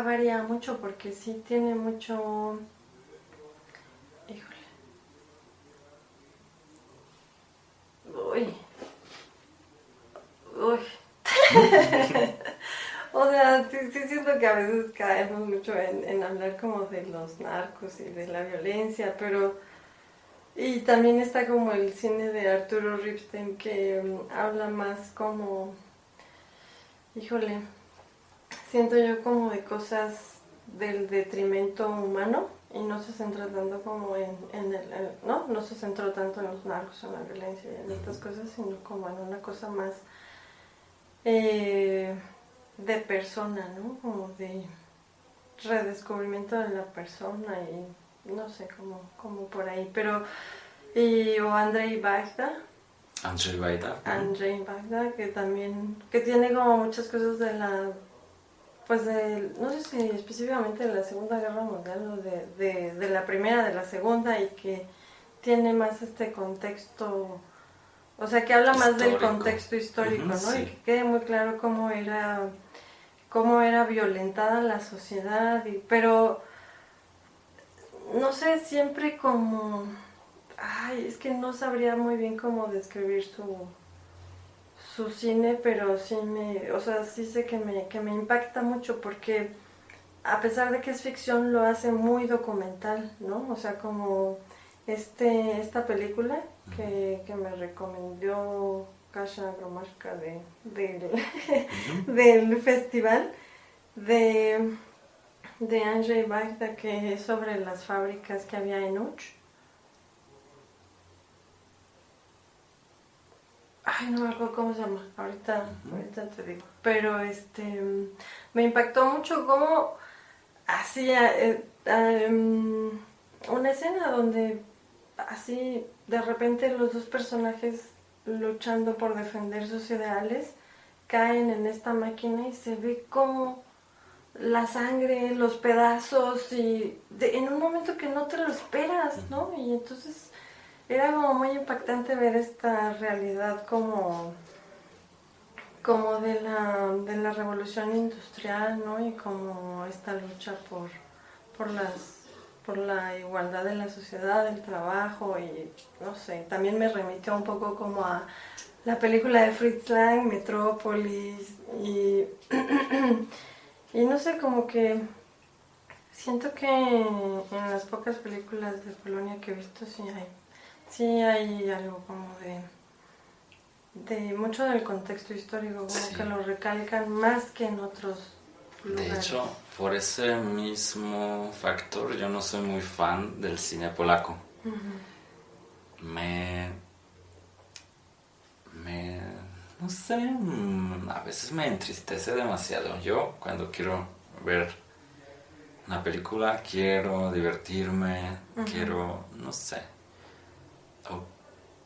varía mucho porque sí tiene mucho... Híjole. Uy. Uy. O sea, sí siento que a veces caemos mucho en hablar como de los narcos y de la violencia, pero... Y también está como el cine de Arturo Ripstein que habla más como... Híjole, siento yo como de cosas del detrimento humano y no se centra tanto como no se centró tanto en los narcos, en la violencia y en estas cosas, sino como en una cosa más de persona, ¿no? Como de redescubrimiento de la persona y no sé, como por ahí, pero o Andrzej Wajda, Andrzej Wajda, que también, que tiene como muchas cosas de la, pues no sé si específicamente de la Segunda Guerra Mundial o de la Primera, de la Segunda, y que tiene más este contexto, o sea, que habla más del contexto histórico, ¿no? Sí. Y que quede muy claro cómo era violentada la sociedad, pero no sé, siempre como, ay, es que no sabría muy bien cómo describir su cine, pero sí o sea, sí sé que me impacta mucho porque a pesar de que es ficción lo hace muy documental, ¿no? O sea, como esta película que me recomendó Kasia Gromashka del festival de Andrzej Wajda, que es sobre las fábricas que había en Uch. Ay, no me acuerdo cómo se llama, ahorita te digo. Pero me impactó mucho cómo hacía una escena donde así de repente los dos personajes luchando por defender sus ideales caen en esta máquina y se ve como la sangre, los pedazos y en un momento que no te lo esperas, ¿no? Y entonces era como muy impactante ver esta realidad como de la revolución industrial, ¿no? Y como esta lucha por la igualdad de la sociedad, del trabajo y no sé, también me remitió un poco como a la película de Fritz Lang, Metrópolis, Y, y no sé, como que siento que en las pocas películas de Polonia que he visto sí hay algo como de mucho del contexto histórico, como Sí. que lo recalcan más que en otros lugares. De hecho, por ese mismo factor, yo no soy muy fan del cine polaco. No sé, a veces me entristece demasiado. Yo, cuando quiero ver una película, quiero divertirme, quiero, no sé, o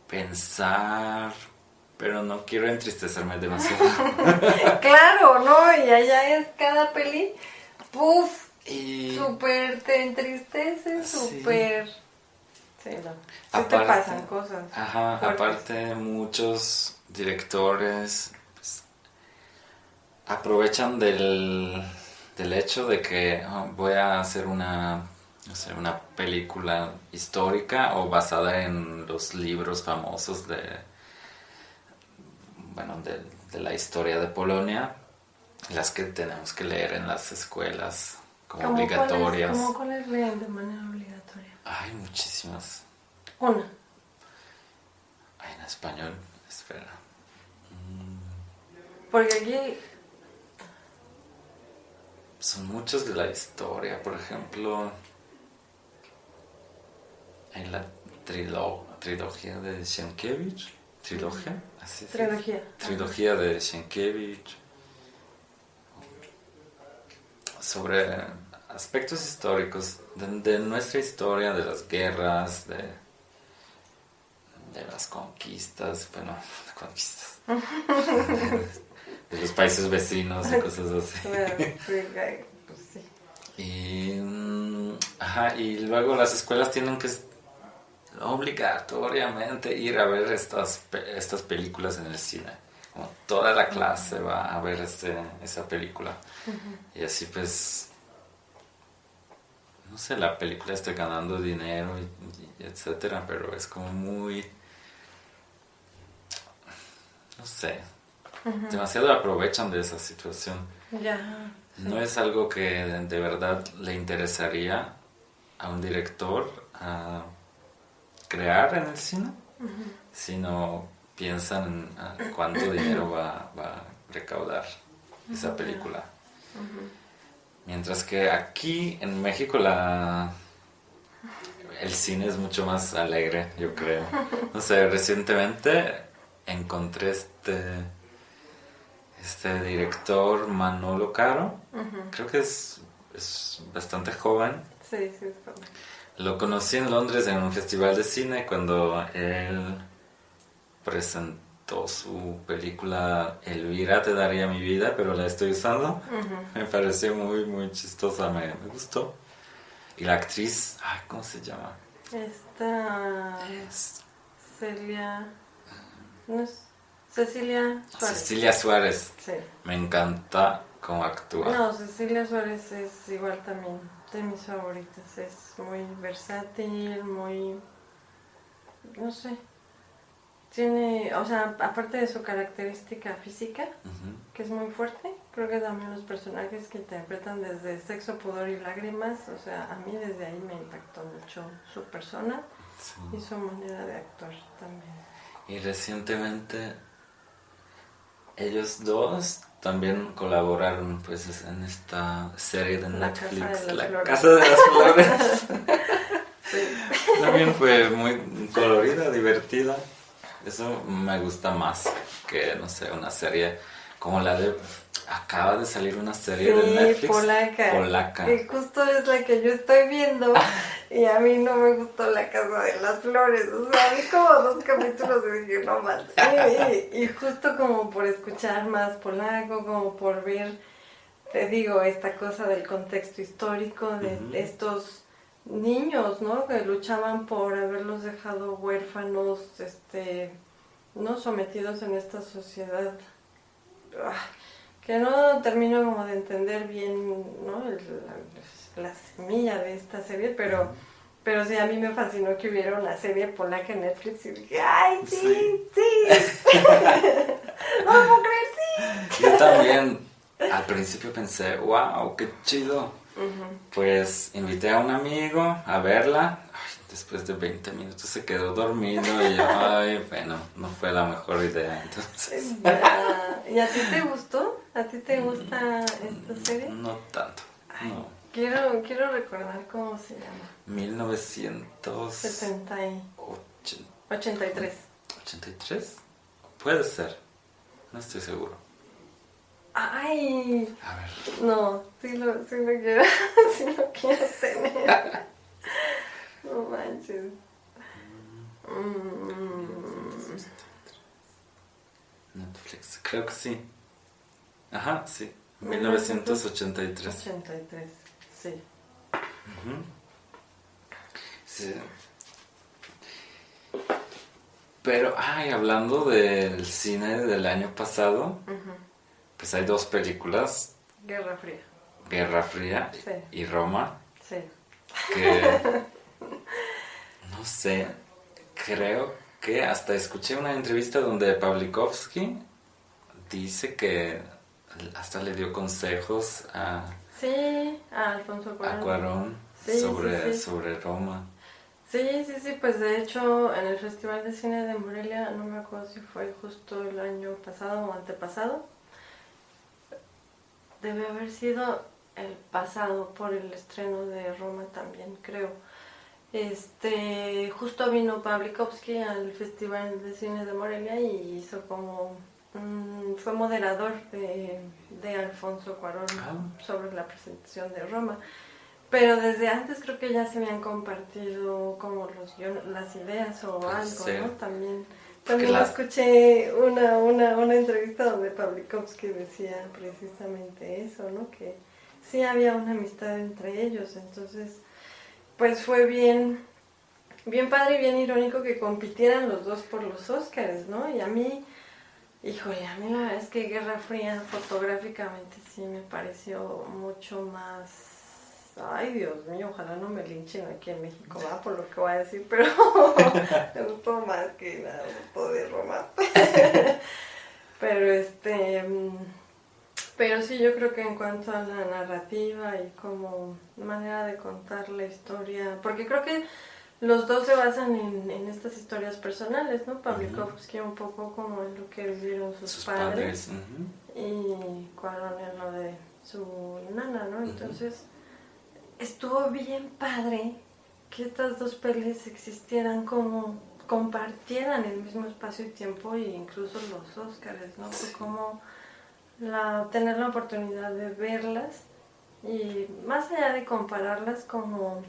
pensar, pero no quiero entristecerme demasiado. Claro, ¿no? Y allá es cada peli, ¡puf! Y Súper te entristece, Sí. súper... Sí, no. Sí te Aparte- pasan cosas. Ajá, fuertes. aparte muchos directores pues, aprovechan del hecho de que voy a hacer una, no sé, una película histórica o basada en los libros famosos de la historia de Polonia, las que tenemos que leer en las escuelas como obligatorias. ¿Cuáles leen de manera obligatoria? Hay muchísimas. Una. Ay, en español, espera. Porque aquí... Son muchos de la historia, por ejemplo, hay la trilogía de Sienkiewicz, así se dice. Trilogía de Sienkiewicz, sobre aspectos históricos de nuestra historia, de las guerras, de las conquistas, bueno, de los países vecinos y cosas así. Pues sí. Y, y luego las escuelas tienen que obligatoriamente ir a ver estas películas en el cine. Como toda la clase va a ver esa película. Y así pues, no sé, la película está ganando dinero y etcétera, pero es como muy, no sé, demasiado aprovechan de esa situación. Ya. No es algo que de verdad le interesaría a un director a crear en el cine, sino piensan en cuánto dinero va a recaudar esa película. Mientras que aquí en México el cine es mucho más alegre, yo creo. No sé, recientemente encontré este director Manolo Caro, creo que es bastante joven. Sí, es joven. Lo conocí en Londres en un festival de cine cuando él presentó su película Elvira, te daría mi vida, pero la estoy usando. Me pareció muy, muy chistosa, me gustó. Y la actriz, ¿cómo se llama? Celia... ¿No es? Cecilia Suárez. Cecilia Suárez. Sí. Me encanta cómo actúa. No, Cecilia Suárez es igual también de mis favoritas. Es muy versátil, muy... no sé. Tiene, o sea, aparte de su característica física, que es muy fuerte, creo que también los personajes que interpretan desde Sexo, Pudor y Lágrimas, o sea, a mí desde ahí me impactó mucho su persona y su manera de actuar también. Y recientemente ellos dos también colaboraron pues en esta serie de Netflix, La Casa de las Flores. Sí. También fue muy colorida, divertida. Eso me gusta más que, no sé, una serie como la de... Acaba de salir una serie de Netflix. Polaca. Y justo es la que yo estoy viendo y a mí no me gustó La Casa de las Flores. O sea, vi como 2 capítulos y dije, no más. Y justo como por escuchar más polaco, como por ver, te digo, esta cosa del contexto histórico de estos niños, ¿no? Que luchaban por haberlos dejado huérfanos, no sometidos en esta sociedad. Que no termino como de entender bien, ¿no? La semilla de esta serie, pero sí, a mí me fascinó que hubiera una serie polaca en Netflix y dije, ¡ay, sí! ¡No lo puedo creer, sí! Yo también al principio pensé, wow, qué chido. Pues invité a un amigo a verla. Ay, después de 20 minutos se quedó dormido y yo, ay, bueno, no fue la mejor idea. Entonces, ¿Y a ti te gustó? ¿A ti te gusta esta serie? no tanto. No. Quiero recordar cómo se llama. 1983. 83. Puede ser. No estoy seguro. ¡Ay! A ver. No, sí lo quiero, sí lo quiero tener. No manches. Netflix, creo que sí. Ajá, sí. 1983. 83, sí. Sí. Pero, hablando del cine del año pasado, pues hay dos películas, Guerra Fría. Guerra Fría Sí. y Roma, Sí. que, no sé, creo que hasta escuché una entrevista donde Pawlikowski dice que hasta le dio consejos a Sí, a Alfonso Cuarón. Cuarón Sí, sobre Roma. Sí, pues de hecho en el Festival de Cine de Morelia, no me acuerdo si fue justo el año pasado o antepasado, debe haber sido el pasado por el estreno de Roma también, creo. Justo vino Pawlikowski al Festival de Cine de Morelia y hizo como fue moderador de Alfonso Cuarón sobre la presentación de Roma. Pero desde antes creo que ya se habían compartido como las ideas o algo, Sí. ¿no? También escuché una entrevista donde Pawlikowski decía precisamente eso, ¿no? Que sí había una amistad entre ellos, entonces pues fue bien padre y bien irónico que compitieran los dos por los Óscares, ¿no? Y a mí, híjole, a mí la verdad es que Guerra Fría fotográficamente sí me pareció mucho más... Ay, Dios mío, ojalá no me linchen aquí en México, va por lo que voy a decir, pero me gustó más que la foto de Roma. Pero sí, yo creo que en cuanto a la narrativa y como manera de contar la historia, porque creo que los dos se basan en estas historias personales, ¿no? Pawlikowski un poco como en lo que vivieron sus padres. Y Cuarón en lo de su nana, ¿no? Entonces estuvo bien padre que estas dos pelis existieran como compartieran el mismo espacio y tiempo e incluso los Óscares, ¿no? Fue como tener la oportunidad de verlas y más allá de compararlas, como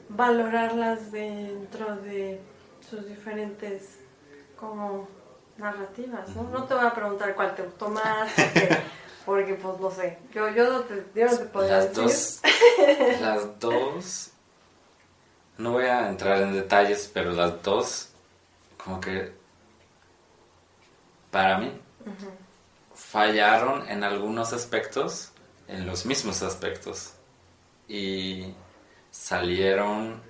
valorarlas dentro de sus diferentes como narrativas, ¿no? No te voy a preguntar cuál te gustó más, porque pues no sé, yo no te podría decir. Las dos, no voy a entrar en detalles, pero las dos, como que, para mí, fallaron en algunos aspectos, en los mismos aspectos, y salieron,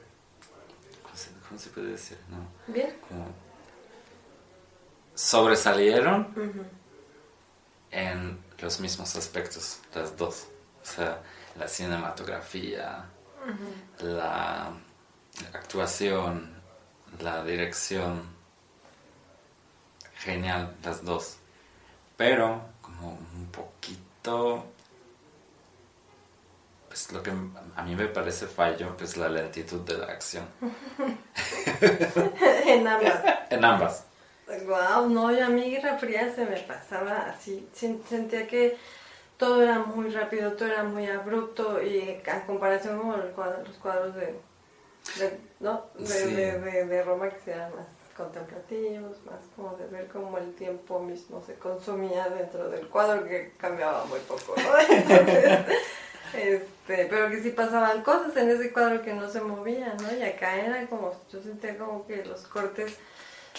¿cómo se puede decir? No. Bien. Como sobresalieron en los mismos aspectos, las dos. O sea, la cinematografía, la actuación, la dirección, genial, las dos. Pero como un poquito, pues lo que a mí me parece fallo, pues la lentitud de la acción. En ambas. En ambas. Wow, no, yo a mí Guerra Fría se me pasaba así, sentía que todo era muy rápido, todo era muy abrupto y a comparación con los cuadros de Roma, que eran más contemplativos, más como de ver cómo el tiempo mismo se consumía dentro del cuadro, que cambiaba muy poco, ¿no? Entonces, pero que sí pasaban cosas en ese cuadro que no se movían, ¿no? Y acá era como, yo sentía como que los cortes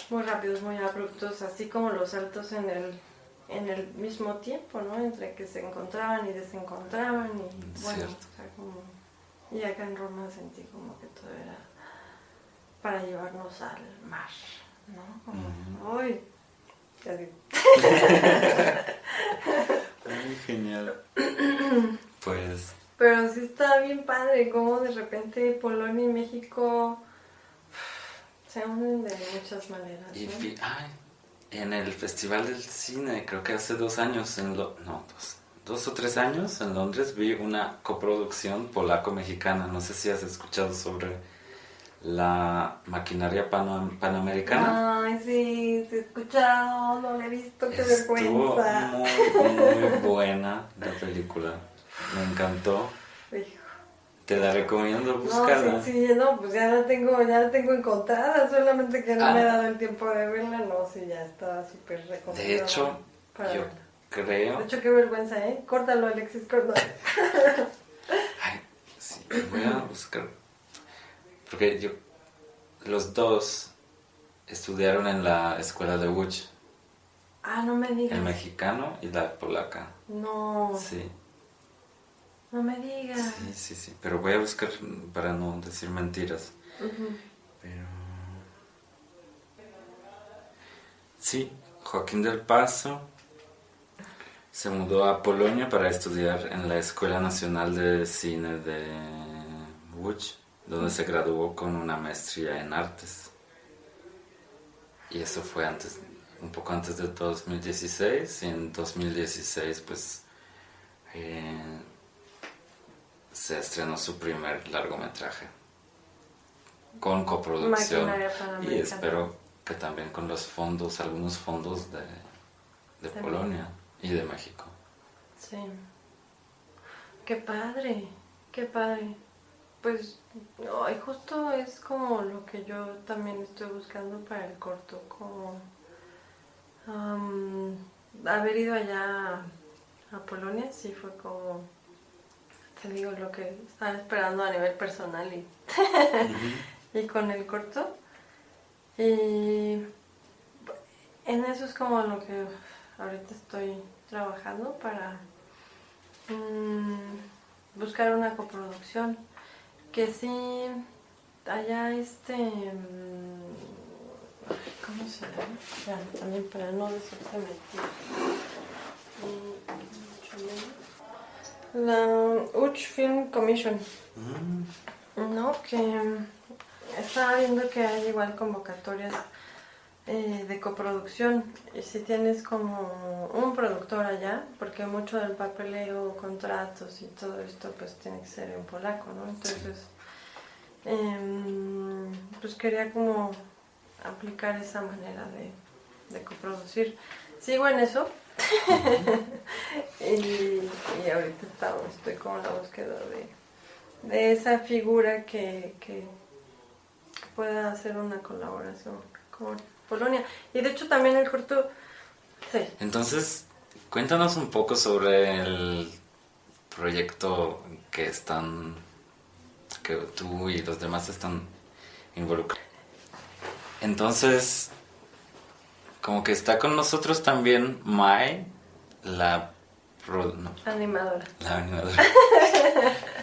muy rápidos, muy abruptos, así como los saltos en el mismo tiempo, ¿no? Entre que se encontraban y desencontraban y bueno, o sea, como... Y acá en Roma sentí como que todo era para llevarnos al mar, ¿no? Como, uy, Así. Muy genial. Pues... Pero sí está bien padre cómo de repente Polonia y México se unen de muchas maneras, Y ¿no? en el Festival del Cine, creo que hace 2 años, dos o 3 años, en Londres, vi una coproducción polaco-mexicana. No sé si has escuchado sobre la maquinaria panamericana. Ay, sí, he escuchado, no lo he visto, qué Estuvo vergüenza. muy buena la película. Me encantó. Hijo. Te la recomiendo, No, buscarla. sí, no, pues ya la tengo encontrada, solamente que no me he dado el tiempo de verla, no, sí, ya estaba súper recomendada. De hecho, para yo verla. creo... De hecho, qué vergüenza, ¿eh? Córtalo, Alexis, córtalo. Ay, sí, voy a buscar. Porque los dos estudiaron en la escuela de Łódź, Ah, no me digas. el mexicano y la polaca. No, Sí, no me digas. sí. Pero voy a buscar para no decir mentiras. Ujú. Pero... Sí, Joaquín del Paso se mudó a Polonia para estudiar en la Escuela Nacional de Cine de Łódź, donde se graduó con una maestría en artes. Y eso fue un poco antes de 2016, y en 2016 pues se estrenó su primer largometraje con coproducción. Maquinaria Panamericana. Y espero que también con algunos fondos de Polonia y de México. Sí. Qué padre, qué padre. Pues, ay, justo es como lo que yo también estoy buscando para el corto, como haber ido allá a Polonia, sí fue como, te digo, lo que estaba esperando a nivel personal y con el corto. Y en eso es como lo que ahorita estoy trabajando para buscar una coproducción. Que sí, allá ¿cómo se llama? Ya, también para no decirte mentiras. La Łódź Film Commission. No, que estaba viendo que hay igual convocatorias de coproducción. Y si tienes como un productor allá, porque mucho del papeleo, contratos y todo esto pues tiene que ser en polaco, ¿no? Entonces pues quería como aplicar esa manera de coproducir. Sigo en eso. y ahorita estoy como en la búsqueda de esa figura que pueda hacer una colaboración con Polonia. Y de hecho también el corto, sí. Entonces, cuéntanos un poco sobre el proyecto que tú y los demás están involucrados. Entonces, como que está con nosotros también Mai, Animadora. la animadora.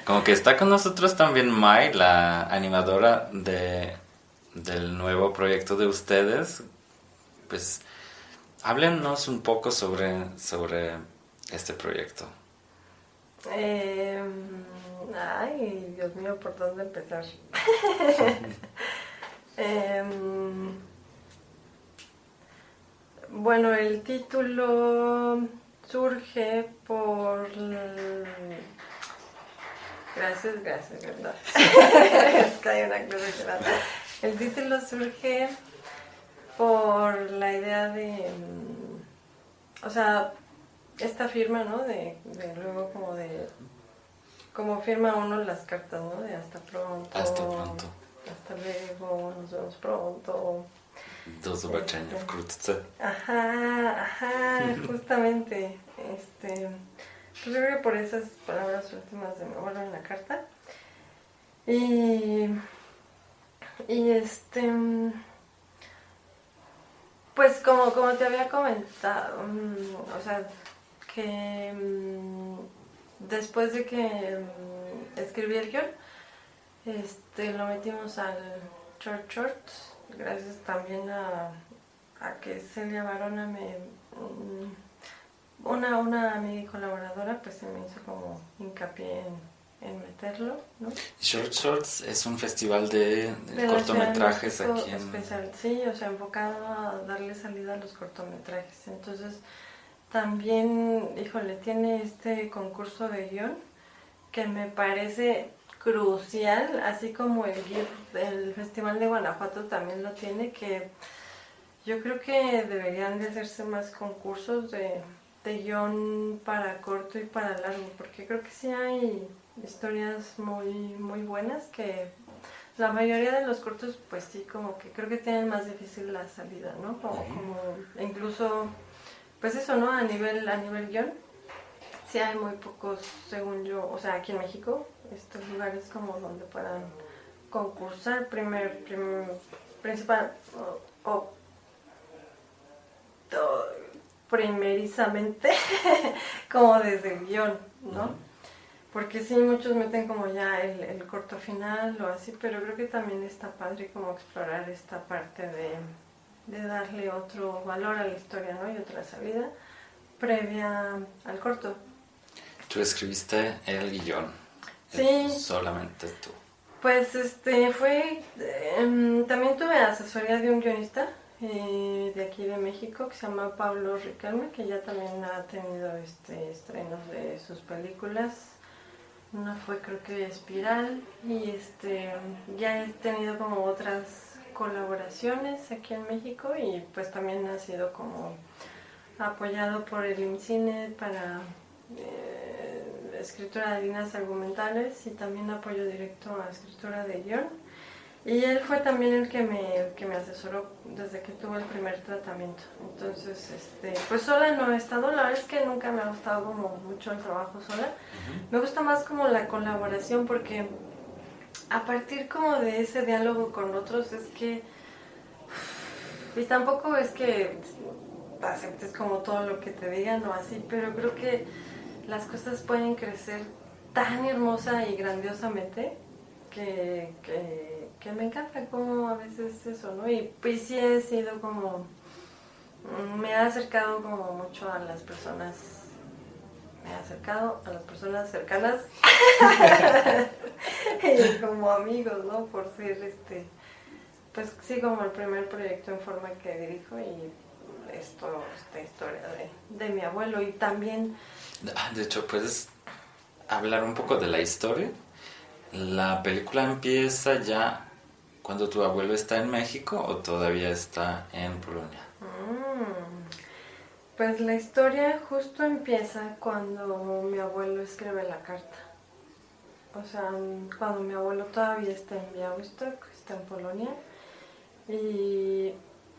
Como que está con nosotros también Mai, la animadora del nuevo proyecto de ustedes. Pues, háblenos un poco sobre este proyecto. Ay, Dios mío, ¿por dónde empezar? Bueno, el título surge por... Gracias, ¿verdad? Es que hay una cosa que nada. El título surge por la idea de... O sea, esta firma, ¿no? De luego como firma uno las cartas, ¿no? De hasta pronto. Hasta pronto. Hasta luego, nos vemos pronto. Do zobaczenia wkrótce. Ajá, justamente. Pues yo creo que por esas palabras últimas de mi abuelo en la carta. Pues como te había comentado, o sea, que después de que escribí el guión, lo metimos al Short, gracias también a a que Celia Barona una amiga y colaboradora pues se me hizo como hincapié en meterlo, ¿no? Short Shorts es un festival de la cortometrajes Ciudad de aquí México en... especial, sí, o sea, enfocado a darle salida a los cortometrajes. Entonces, también, híjole, tiene este concurso de guión que me parece crucial, así como el Festival de Guanajuato también lo tiene, que yo creo que deberían de hacerse más concursos de guión para corto y para largo, porque creo que sí hay historias muy, muy buenas que la mayoría de los cortos pues sí como que creo que tienen más difícil la salida, ¿no? Como incluso pues eso, ¿no? A nivel guión sí hay muy pocos, según yo, o sea, aquí en México, estos lugares como donde puedan concursar principal o primerizamente como desde el guión, ¿no? Porque sí, muchos meten como ya el corto final o así, pero creo que también está padre como explorar esta parte de darle otro valor a la historia, ¿no? Y otra salida previa al corto. Tú escribiste el guión. Sí. Solamente tú. Pues fue, también tuve asesoría de un guionista de aquí de México que se llama Pablo Riquelme, que ya también ha tenido estrenos de sus películas. Una fue creo que Espiral y ya he tenido como otras colaboraciones aquí en México y pues también ha sido como apoyado por el IMCINE para escritura de líneas argumentales y también apoyo directo a escritura de guión. Y él fue también el que me asesoró desde que tuve el primer tratamiento. Entonces, pues sola no he estado, la verdad es que nunca me ha gustado como mucho el trabajo sola. Me gusta más como la colaboración porque a partir como de ese diálogo con otros es que, y tampoco es que aceptes como todo lo que te digan o así, pero creo que las cosas pueden crecer tan hermosa y grandiosamente que me encanta como a veces eso, ¿no? Y pues sí he sido como, me ha acercado como mucho a las personas, cercanas y como amigos, ¿no? Por ser pues sí, como el primer proyecto en forma que dirijo y esta historia de mi abuelo. Y también... De hecho, ¿puedes hablar un poco de la historia? ¿La película empieza ya cuando tu abuelo está en México o todavía está en Polonia? Pues la historia justo empieza cuando mi abuelo escribe la carta. O sea, cuando mi abuelo todavía está en Białystok, está en Polonia. Y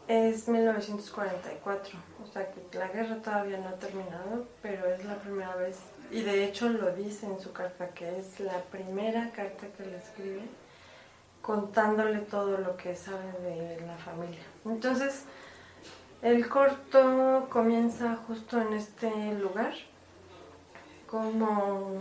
es 1944, o sea que la guerra todavía no ha terminado, pero es la primera vez, y de hecho lo dice en su carta, que es la primera carta que le escribe contándole todo lo que sabe de la familia. Entonces, el corto comienza justo en este lugar, como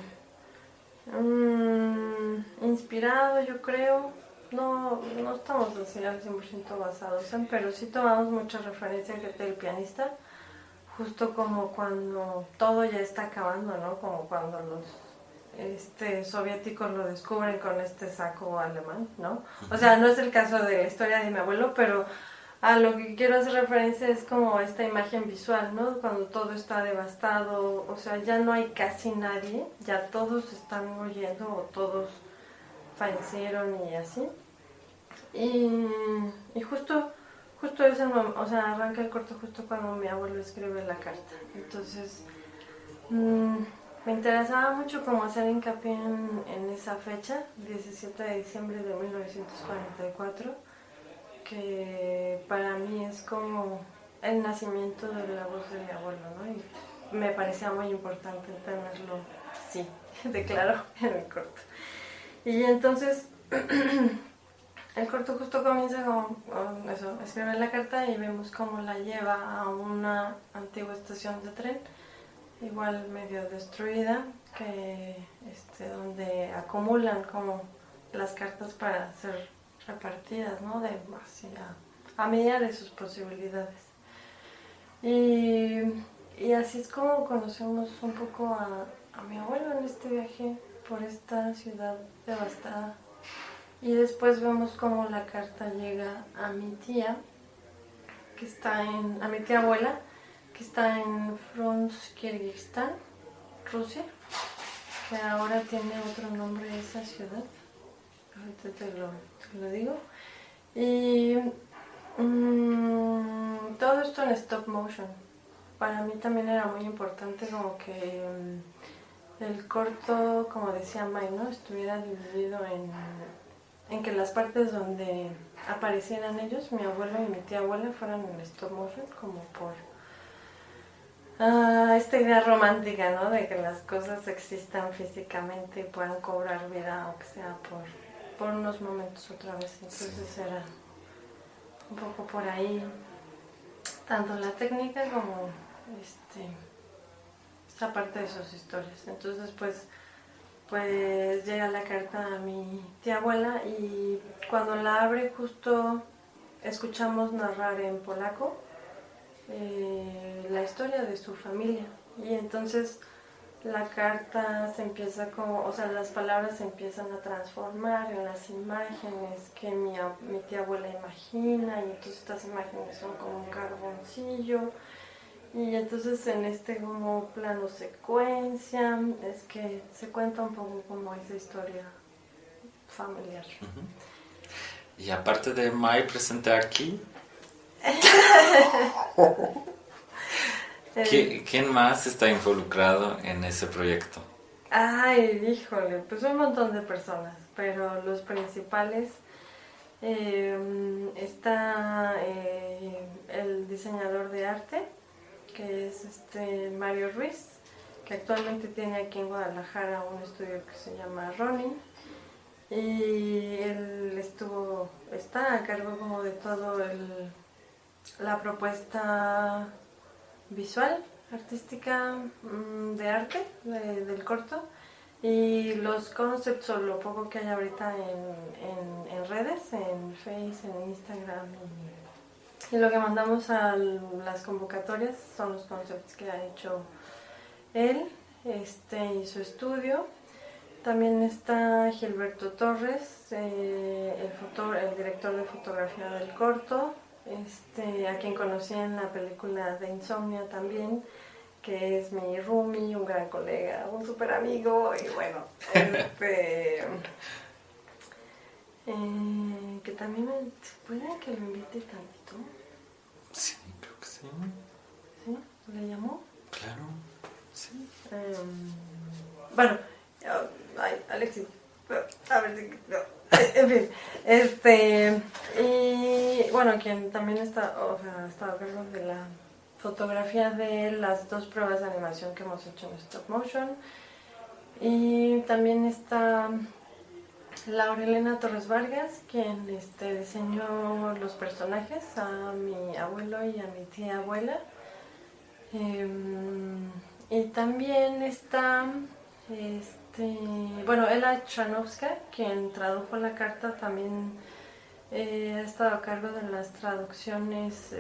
inspirado, yo creo. No estamos así al 100% basados en, pero sí tomamos mucha referencia del pianista, justo como cuando todo ya está acabando, ¿no? Como cuando los soviéticos lo descubren con este saco alemán, ¿no? O sea, no es el caso de la historia de mi abuelo, pero a lo que quiero hacer referencia es como esta imagen visual, ¿no? Cuando todo está devastado, o sea, ya no hay casi nadie, ya todos están muriendo o todos fallecieron y así. Y justo ese momento, o sea, arranca el corto justo cuando mi abuelo escribe la carta. Entonces, me interesaba mucho como hacer hincapié en esa fecha, 17 de diciembre de 1944, que para mí es como el nacimiento de la voz de mi abuelo, ¿no? Y me parecía muy importante tenerlo así, de claro, en el corto. Y entonces, el corto justo comienza con eso, escribe la carta y vemos cómo la lleva a una antigua estación de tren, igual medio destruida, que donde acumulan como las cartas para ser repartidas, ¿no? Así a medida de sus posibilidades. Y así es como conocemos un poco a mi abuelo en este viaje por esta ciudad devastada. Y después vemos cómo la carta llega a mi tía, a mi tía abuela, que está en Frunz, Kirguistán, Rusia, que ahora tiene otro nombre esa ciudad. Ahorita te lo digo. Y todo esto en stop motion. Para mí también era muy importante como que el corto, como decía Mai, ¿no? Estuviera dividido en que las partes donde aparecieran ellos, mi abuelo y mi tía abuela, fueran en stop motion, como por esta idea romántica, ¿no? De que las cosas existan físicamente y puedan cobrar vida, aunque sea por unos momentos otra vez. Entonces era un poco por ahí, tanto la técnica como esta parte de sus historias. Entonces pues llega la carta a mi tía abuela y cuando la abre justo escuchamos narrar en polaco la historia de su familia, y entonces la carta se empieza las palabras se empiezan a transformar en las imágenes que mi tía abuela imagina, y entonces estas imágenes son como un carboncillo, y entonces en como plano secuencia es que se cuenta un poco como esa historia familiar. Uh-huh. Y aparte de Mai presente aquí, ¿quién más está involucrado en ese proyecto? Ay, híjole, pues un montón de personas, pero los principales está el diseñador de arte, que es Mario Ruiz, que actualmente tiene aquí en Guadalajara un estudio que se llama Ronin, y él está a cargo como de todo la propuesta visual, artística, de arte, del corto, y los concepts o lo poco que hay ahorita en redes, en Face, en Instagram, y lo que mandamos a las convocatorias son los concepts que ha hecho él y su estudio. También está Gilberto Torres, el director de fotografía del corto, a quien conocí en la película de Insomnia también, que es mi roomie, un gran colega, un súper amigo, y bueno, que también puede que lo invite tantito. Sí, creo que sí. ¿Sí? ¿Le llamó? Claro, sí. Bueno, ay, Alexis, a ver si... No. En fin, y bueno, quien también ha estado a cargo de la fotografía de las 2 pruebas de animación que hemos hecho en stop motion, y también está Laurelena Torres Vargas, quien diseñó los personajes a mi abuelo y a mi tía abuela, y también está Ela Chanovska, quien tradujo la carta, también ha estado a cargo de las traducciones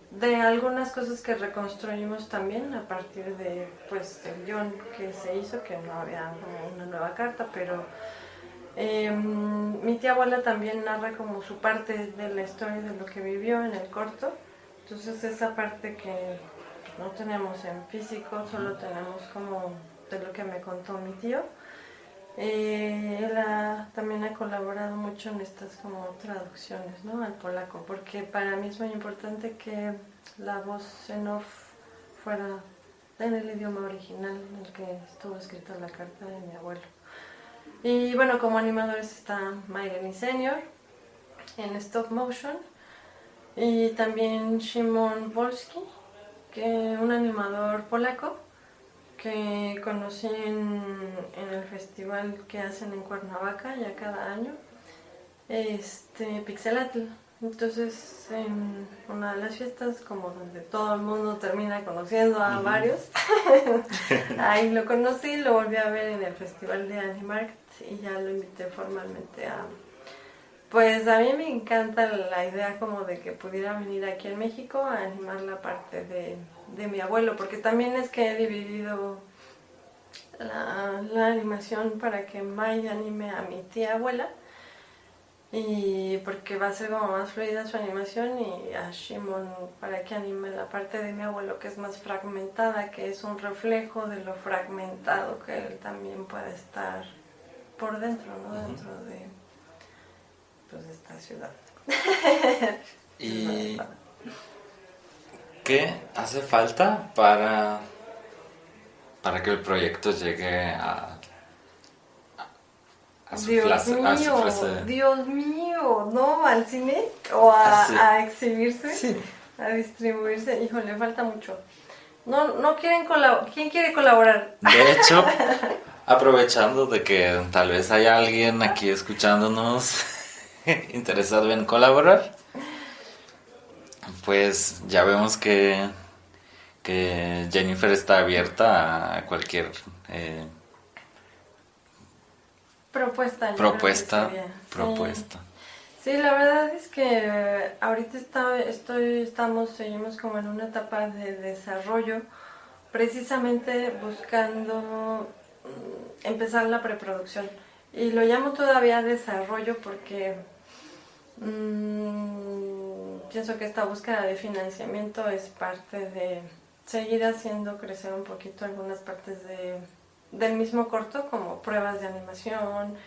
de algunas cosas que reconstruimos también a partir de el guión que se hizo, que no había una nueva carta, pero mi tía abuela también narra como su parte de la historia de lo que vivió en el corto. Entonces esa parte que no tenemos en físico, solo tenemos como de lo que me contó mi tío. Él también ha colaborado mucho en estas como traducciones, ¿no?, al polaco, porque para mí es muy importante que la voz en off fuera en el idioma original en el que estuvo escrita la carta de mi abuelo. Y bueno, como animadores está Mayreni Senior en stop motion, y también Szymon Wolski, que es un animador polaco que conocí en el festival que hacen en Cuernavaca ya cada año, Pixelatl. Entonces, en una de las fiestas, como donde todo el mundo termina conociendo a varios, ahí lo conocí, lo volví a ver en el festival de Animarkt y ya lo invité formalmente Pues a mí me encanta la idea como de que pudiera venir aquí en México a animar la parte de mi abuelo, porque también es que he dividido la animación para que Mai anime a mi tía abuela, y porque va a ser como más fluida su animación, y a Shimon para que anime la parte de mi abuelo que es más fragmentada, que es un reflejo de lo fragmentado que él también puede estar por dentro, ¿no? Dentro de pues esta ciudad. ¿Y qué hace falta para que el proyecto llegue a su frase? Dios mío, ¿no? ¿Al cine? ¿O a exhibirse? Sí. A distribuirse. Híjole, falta mucho. No quieren colaborar. ¿Quién quiere colaborar? De hecho, aprovechando de que tal vez haya alguien aquí escuchándonos interesado en colaborar, pues ya vemos que Jennifer está abierta a cualquier Propuesta. propuesta. Sí, la verdad es que ahorita seguimos como en una etapa de desarrollo, precisamente buscando empezar la preproducción. Y lo llamo todavía desarrollo porque pienso que esta búsqueda de financiamiento es parte de seguir haciendo crecer un poquito algunas partes del mismo corto, como pruebas de animación,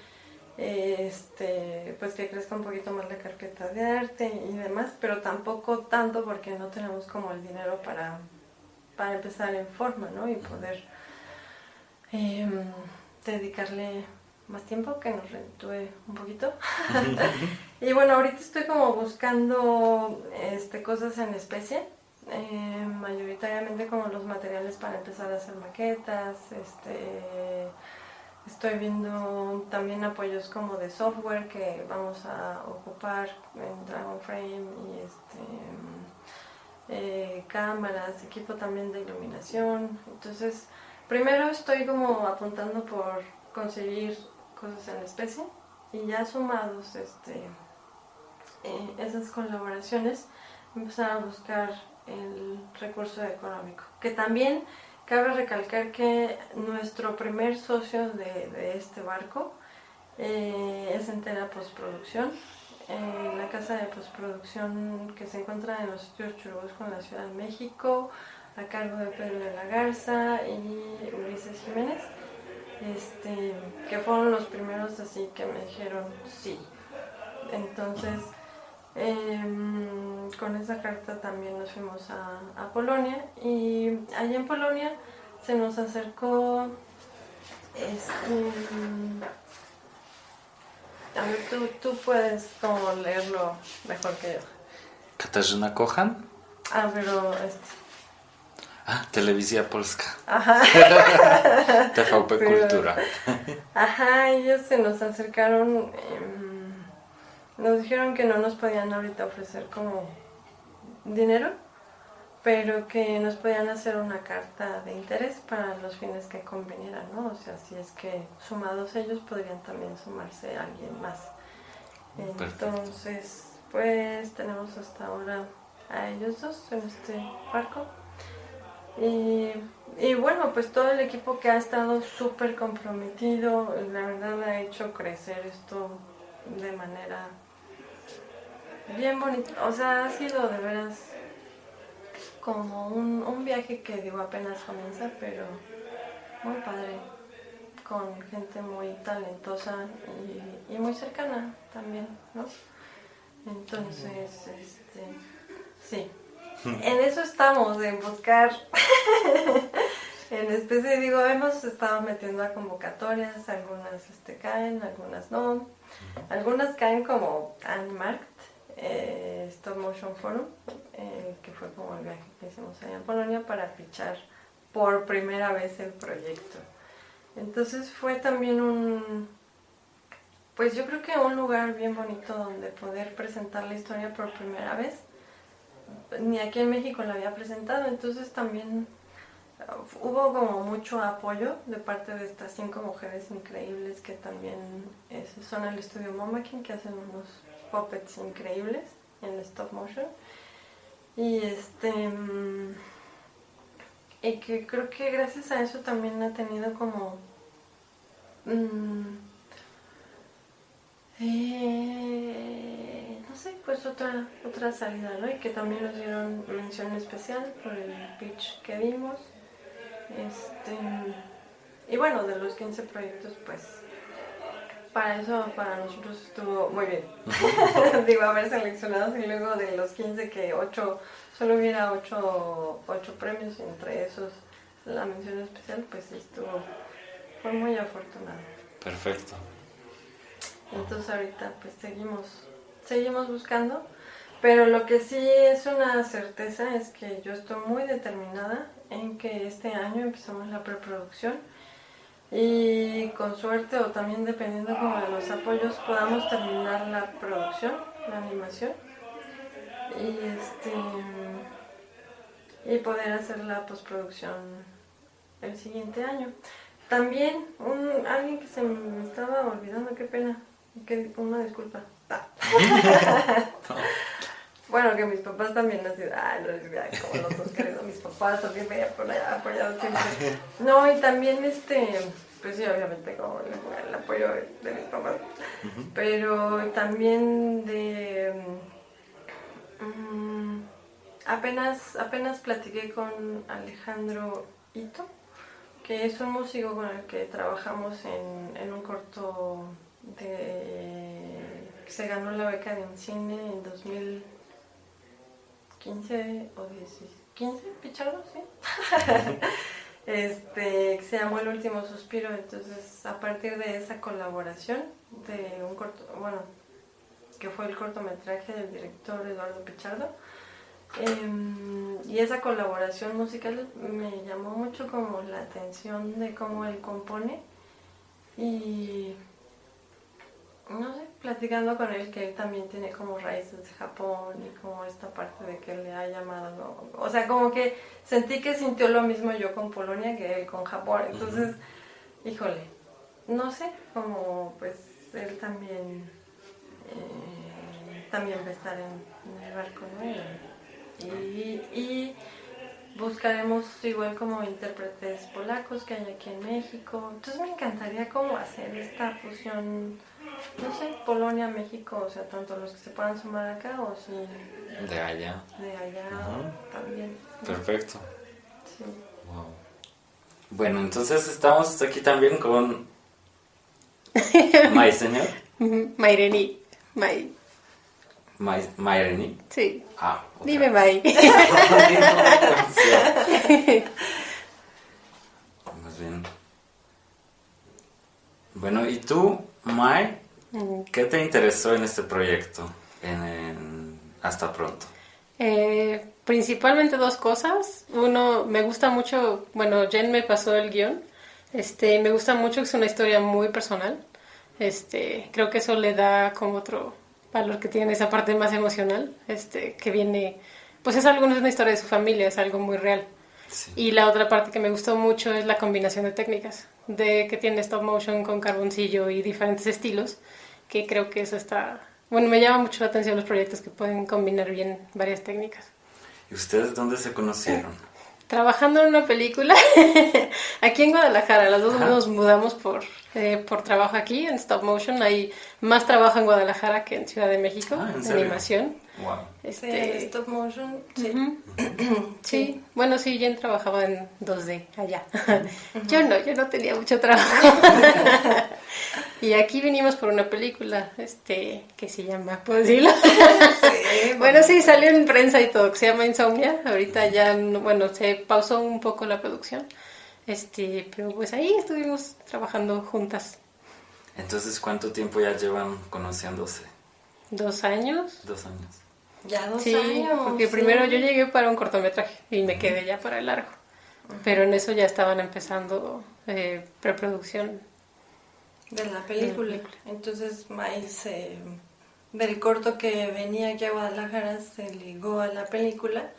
pues que crezca un poquito más la carpeta de arte y demás, pero tampoco tanto porque no tenemos como el dinero para empezar en forma, ¿no? Y poder dedicarle más tiempo, que nos reditúe un poquito. Y bueno, ahorita estoy como buscando cosas en especie, mayoritariamente como los materiales para empezar a hacer maquetas. Estoy viendo también apoyos como de software que vamos a ocupar en Dragonframe, y cámaras, equipo también de iluminación. Entonces, primero estoy como apuntando por conseguir cosas en especie, y ya sumados esas colaboraciones, empezar a buscar el recurso económico, que también cabe recalcar que nuestro primer socio de este barco es entera postproducción. La casa de postproducción que se encuentra en los estudios Churubusco en la Ciudad de México, a cargo de Pedro de la Garza y Ulises Jiménez, que fueron los primeros así que me dijeron sí. Entonces, con esa carta también nos fuimos a Polonia, y allá en Polonia se nos acercó a ver, tú puedes como leerlo mejor que yo. Katarzyna Kochan. Pero Telewizja Polska. Ajá. TVP Kultura. Ajá, ellos se nos acercaron, nos dijeron que no nos podían ahorita ofrecer como dinero, pero que nos podían hacer una carta de interés para los fines que convenieran, ¿no? O sea, si es que sumados ellos podrían también sumarse a alguien más. Entonces, pues tenemos hasta ahora a ellos dos en este barco. Y bueno, pues todo el equipo que ha estado súper comprometido, la verdad ha hecho crecer esto de manera bien bonita. O sea, ha sido de veras como un viaje que digo apenas comienza, pero muy padre, con gente muy talentosa y muy cercana también, ¿no? Entonces, sí. En eso estamos, en buscar en especie, digo, hemos estado metiendo a convocatorias, algunas caen, algunas no, algunas caen como Animarkt, Stop Motion Forum, que fue como el viaje que hicimos allá en Polonia para fichar por primera vez el proyecto. Entonces fue también pues yo creo que un lugar bien bonito donde poder presentar la historia por primera vez. Ni aquí en México la había presentado, entonces también hubo como mucho apoyo de parte de estas 5 mujeres increíbles que también son el estudio Momakin, que hacen unos puppets increíbles en stop motion. Y y que creo que gracias a eso también ha tenido como no sé, pues otra salida, ¿no? Y que también nos dieron mención especial por el pitch que dimos. Y bueno, de los 15 proyectos, pues para nosotros estuvo muy bien. Digo, haber seleccionado y luego de los 15 que solo hubiera 8 premios, entre esos la mención especial, pues fue muy afortunado. Perfecto. Entonces ahorita pues seguimos buscando, pero lo que sí es una certeza es que yo estoy muy determinada en que este año empezamos la preproducción y con suerte o también dependiendo como de los apoyos podamos terminar la producción, la animación y poder hacer la postproducción el siguiente año. También alguien que se me estaba olvidando, qué pena, una disculpa. Bueno, que mis papás también han sido, como los dos queridos, mis papás también me han apoyado siempre. No, y también pues sí, obviamente como el apoyo de mis papás, pero también apenas platiqué con Alejandro Ito, que es un músico con el que trabajamos en un corto que se ganó la beca de un cine en 2015 o 15, Pichardo, sí. Que se llamó El Último Suspiro. Entonces, a partir de esa colaboración de un corto, bueno, que fue el cortometraje del director Eduardo Pichardo, y esa colaboración musical me llamó mucho como la atención de cómo él compone y no sé, platicando con él que él también tiene como raíces de Japón y como esta parte de que le ha llamado, ¿no? O sea, como que sentí que sintió lo mismo yo con Polonia que él con Japón. Entonces, híjole, no sé, como pues él también va a estar en el barco, ¿no? Y buscaremos igual como intérpretes polacos que hay aquí en México. Entonces me encantaría como hacer esta fusión, no sé, Polonia, México, o sea, tanto los que se puedan sumar acá o si de allá también. Perfecto. Sí. Wow. Bueno, entonces estamos aquí también con May, señor. Mayreni. Mayreni. Sí. Okay. Dime May. Más bien. Bueno, ¿y tú, May? ¿Qué te interesó en este proyecto? Hasta pronto. Principalmente dos cosas. Uno, me gusta mucho, bueno, Jen me pasó el guión. Me gusta mucho que es una historia muy personal. Creo que eso le da como otro valor que tiene esa parte más emocional, que viene, pues es una historia de su familia, es algo muy real. Sí. Y la otra parte que me gustó mucho es la combinación de técnicas, de que tiene stop motion con carboncillo y diferentes estilos, que creo que eso me llama mucho la atención los proyectos que pueden combinar bien varias técnicas. ¿Y ustedes dónde se conocieron? Trabajando en una película aquí en Guadalajara. Las dos nos mudamos por trabajo aquí en stop motion. Hay más trabajo en Guadalajara que en Ciudad de México, ¿en serio? Animación. Wow. Stop motion, sí. Sí, bueno, sí, Jen trabajaba en 2D allá. Yo no tenía mucho trabajo. Y aquí vinimos por una película, que se llama, ¿puedo decirlo? Sí, bueno, sí, salió en prensa y todo, que se llama Insomnia. Ahorita ya, se pausó un poco la producción. Pero pues ahí estuvimos trabajando juntas. Entonces, ¿cuánto tiempo ya llevan conociéndose? 2 años. 2 años. Ya 2 sí, años. Porque primero yo llegué para un cortometraje y me quedé ya para el largo. Pero en eso ya estaban empezando preproducción. De la película. Entonces, May del corto que venía aquí a Guadalajara se ligó a la película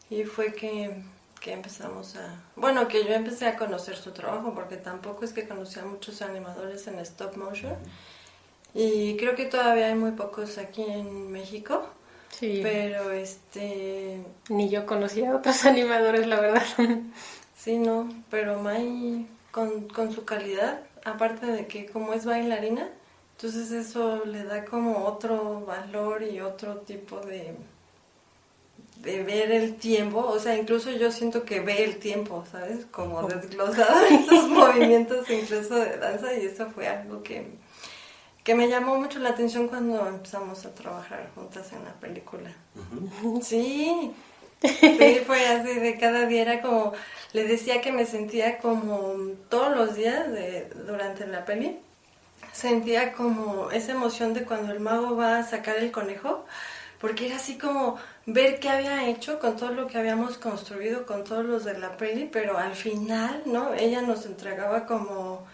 y fue que empezamos que yo empecé a conocer su trabajo porque tampoco es que conocía a muchos animadores en stop motion Y creo que todavía hay muy pocos aquí en México. Sí. Pero ni yo conocía a otros animadores, la verdad. Sí, no, pero Mai con su calidad, aparte de que como es bailarina, entonces eso le da como otro valor y otro tipo de ver el tiempo, o sea, incluso yo siento que ve el tiempo, ¿sabes? Como desglosado en sus movimientos incluso de danza, y eso fue algo que me llamó mucho la atención cuando empezamos a trabajar juntas en la película. Sí, sí, fue así, de cada día era como, le decía que me sentía como todos los días durante la peli, sentía como esa emoción de cuando el mago va a sacar el conejo, porque era así como ver qué había hecho con todo lo que habíamos construido, con todos los de la peli, pero al final, ¿no? Ella nos entregaba como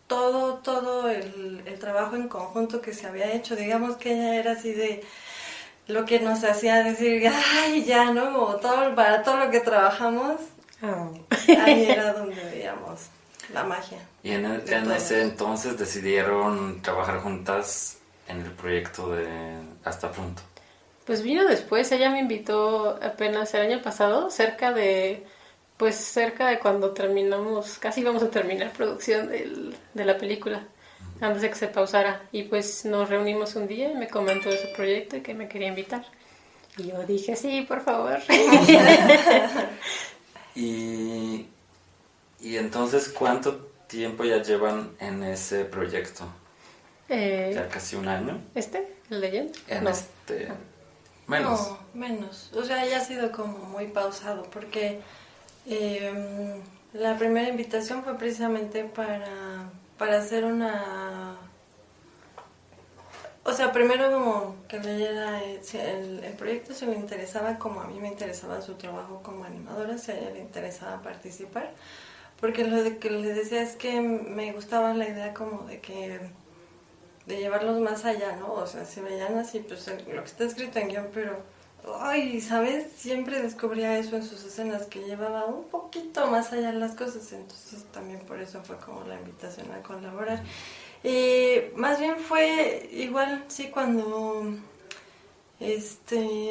todo el trabajo en conjunto que se había hecho. Digamos que ella era así de lo que nos hacía decir, ay, ya, ¿no? Como para todo lo que trabajamos, ahí era donde veíamos la magia. Y en ese entonces decidieron trabajar juntas en el proyecto de Hasta Pronto. Pues vino después, ella me invitó apenas el año pasado, cerca de cuando terminamos, casi íbamos a terminar producción de la película, antes de que se pausara. Y pues nos reunimos un día y me comentó de su proyecto y que me quería invitar. Y yo dije, sí, por favor. Y entonces, ¿cuánto tiempo ya llevan en ese proyecto? ¿Ya casi un año? ¿El Legend? No. Menos. No, menos. O sea, ya ha sido como muy pausado, porque la primera invitación fue precisamente para hacer una... O sea, primero como que leyera el proyecto, si le interesaba, como a mí me interesaba su trabajo como animadora, si a ella le interesaba participar, porque lo de que le decía es que me gustaba la idea como de llevarlos más allá, ¿no? O sea, si veían así, pues lo que está escrito en guión, pero, ay, ¿sabes? Siempre descubría eso en sus escenas, que llevaba un poquito más allá las cosas, entonces también por eso fue como la invitación a colaborar. Y más bien fue igual, sí, cuando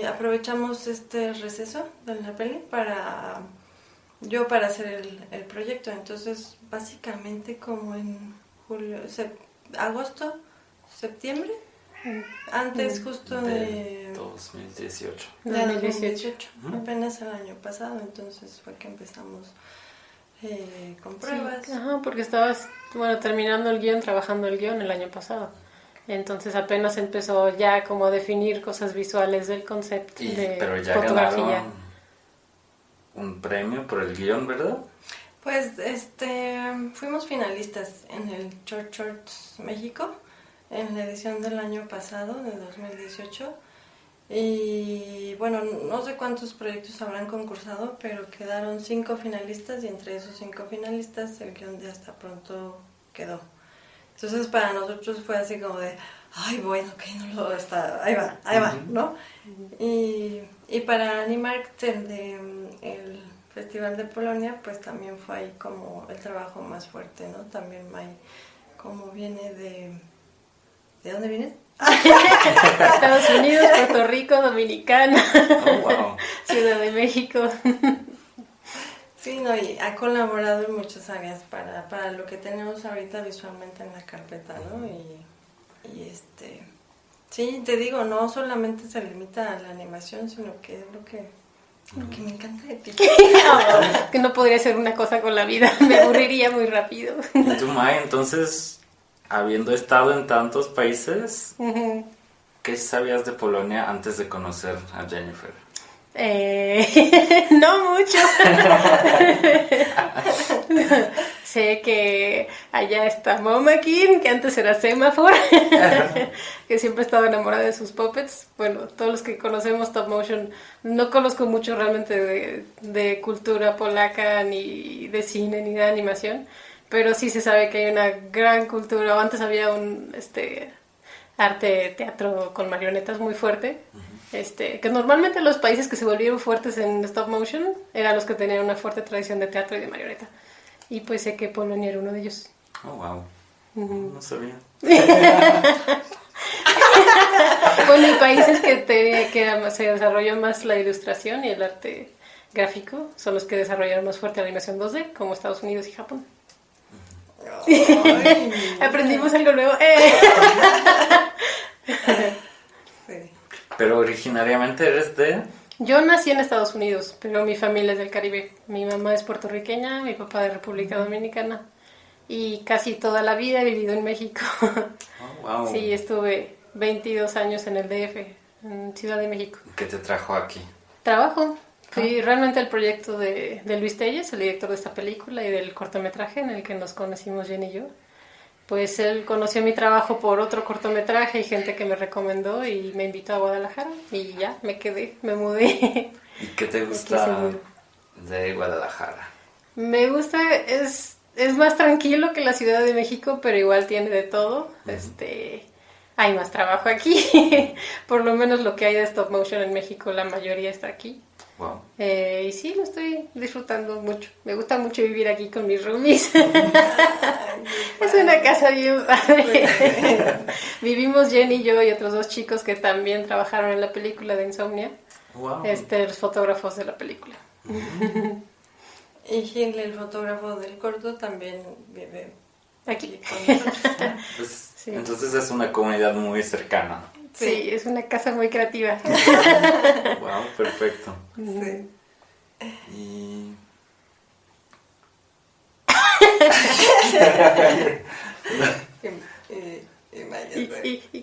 aprovechamos este receso de la peli para hacer el proyecto, entonces básicamente como en agosto, septiembre, antes justo de 2018. De 2018, apenas el año pasado, entonces fue que empezamos con pruebas. Sí, porque estabas, terminando el guión, trabajando el guión el año pasado. Entonces apenas empezó ya como a definir cosas visuales del concepto de pero ya fotografía. Ganaron un premio por el guión, ¿verdad? Pues fuimos finalistas en el Short Shorts México en la edición del año pasado, de 2018. Y bueno, no sé cuántos proyectos habrán concursado, pero quedaron 5 finalistas, y entre esos 5 finalistas el guión de Hasta Pronto quedó. Entonces para nosotros fue así como de, ay, bueno, que no lo está, ahí va, ¿no? Y para Animarkt, el Festival de Polonia, pues también fue ahí como el trabajo más fuerte, ¿no? También Mai, como viene ¿de dónde viene? Estados Unidos, Puerto Rico, Dominicana, Wow. Ciudad de México. Sí, no, y ha colaborado en muchas áreas para lo que tenemos ahorita visualmente en la carpeta, ¿no? Y sí, te digo, no solamente se limita a la animación, sino que es lo que me encanta de ti. Que no podría ser una cosa con la vida, me aburriría muy rápido. ¿Y tú, Mai, entonces, habiendo estado en tantos países, qué sabías de Polonia antes de conocer a Jennifer? No mucho. Sé que allá está Momakin, que antes era Semaphore, que siempre estaba enamorada de sus puppets. Bueno, todos los que conocemos Stop Motion, no conozco mucho realmente de cultura polaca, ni de cine, ni de animación, pero sí se sabe que hay una gran cultura, o antes había un arte, teatro con marionetas muy fuerte. Que normalmente los países que se volvieron fuertes en stop motion eran los que tenían una fuerte tradición de teatro y de marioneta. Y pues sé que Polonia era uno de ellos. Oh, wow. No sabía. Bueno, hay países que se desarrolló más la ilustración y el arte gráfico, son los que desarrollaron más fuerte la animación 2D, como Estados Unidos y Japón. Aprendimos algo nuevo. Sí. Pero originariamente eres de... Yo nací en Estados Unidos, pero mi familia es del Caribe. Mi mamá es puertorriqueña, mi papá de República Dominicana. Y casi toda la vida he vivido en México. Oh, wow. Sí, estuve 22 años en el DF, en Ciudad de México. ¿Qué te trajo aquí? Trabajo. Fui realmente el proyecto de Luis Telles, el director de esta película y del cortometraje en el que nos conocimos Jen y yo. Pues él conoció mi trabajo por otro cortometraje y gente que me recomendó y me invitó a Guadalajara y ya, me quedé, me mudé. ¿Y qué te gusta de Guadalajara? Me gusta, es más tranquilo que la Ciudad de México, pero igual tiene de todo. Hay más trabajo aquí. Por lo menos lo que hay de stop motion en México, la mayoría está aquí. Wow. Y sí, lo estoy disfrutando mucho. Me gusta mucho vivir aquí con mis roomies. Es una casa bien padre. Vivimos Jen y yo y otros 2 chicos que también trabajaron en la película de Insomnia. Wow. Los fotógrafos de la película. Y Gil, el fotógrafo del corto, también vive Aquí. con nosotros. Pues, Sí. Entonces es una comunidad muy cercana. Sí, es una casa muy creativa. Wow, perfecto. Sí. Y... Imagínate.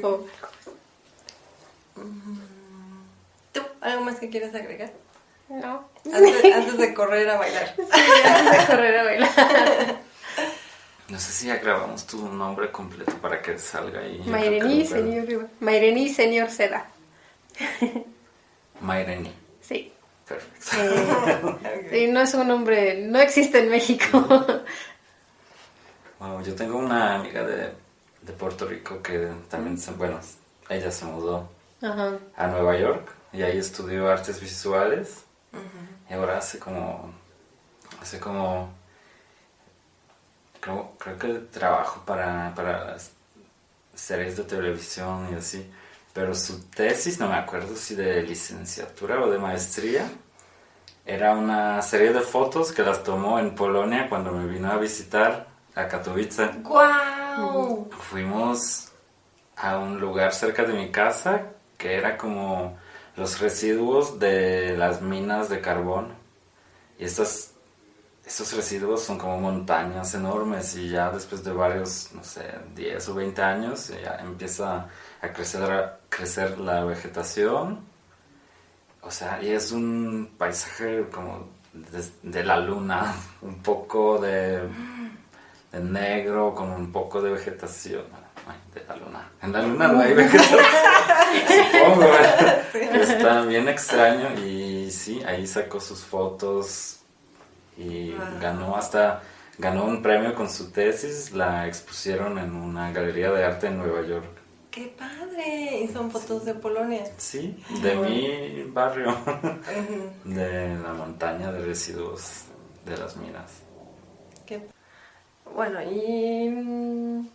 Oh, ¿Tú algo más que quieras agregar? no. Antes de correr a bailar. Antes de correr a bailar. No sé si ya grabamos tu nombre completo para que salga ahí. Yo creo que Mairení, señor Seda. Mairení. Sí. Perfecto. Sí, no es un nombre, no existe en México. Wow, yo tengo una amiga de Puerto Rico que también, ella se mudó Ajá. a Nueva York y ahí estudió artes visuales. Y ahora creo que trabajo para las series de televisión y así, pero su tesis, no me acuerdo si de licenciatura o de maestría, era una serie de fotos que las tomó en Polonia cuando me vino a visitar a Katowice. ¡Guau! Fuimos a un lugar cerca de mi casa que era como los residuos de las minas de carbón. Y estos residuos son como montañas enormes y ya después de varios, 10 o 20 años ya empieza a crecer la vegetación. O sea, y es un paisaje como de la luna, un poco de negro con un poco de vegetación. Ay, de la luna. En la luna no hay vegetación. Supongo, está bien extraño y sí, ahí sacó sus fotos y ganó un premio con su tesis, la expusieron en una galería de arte en Nueva York. ¡Qué padre! Y son fotos de Polonia. Sí, de mi barrio, de la montaña de residuos de las minas. Bueno, y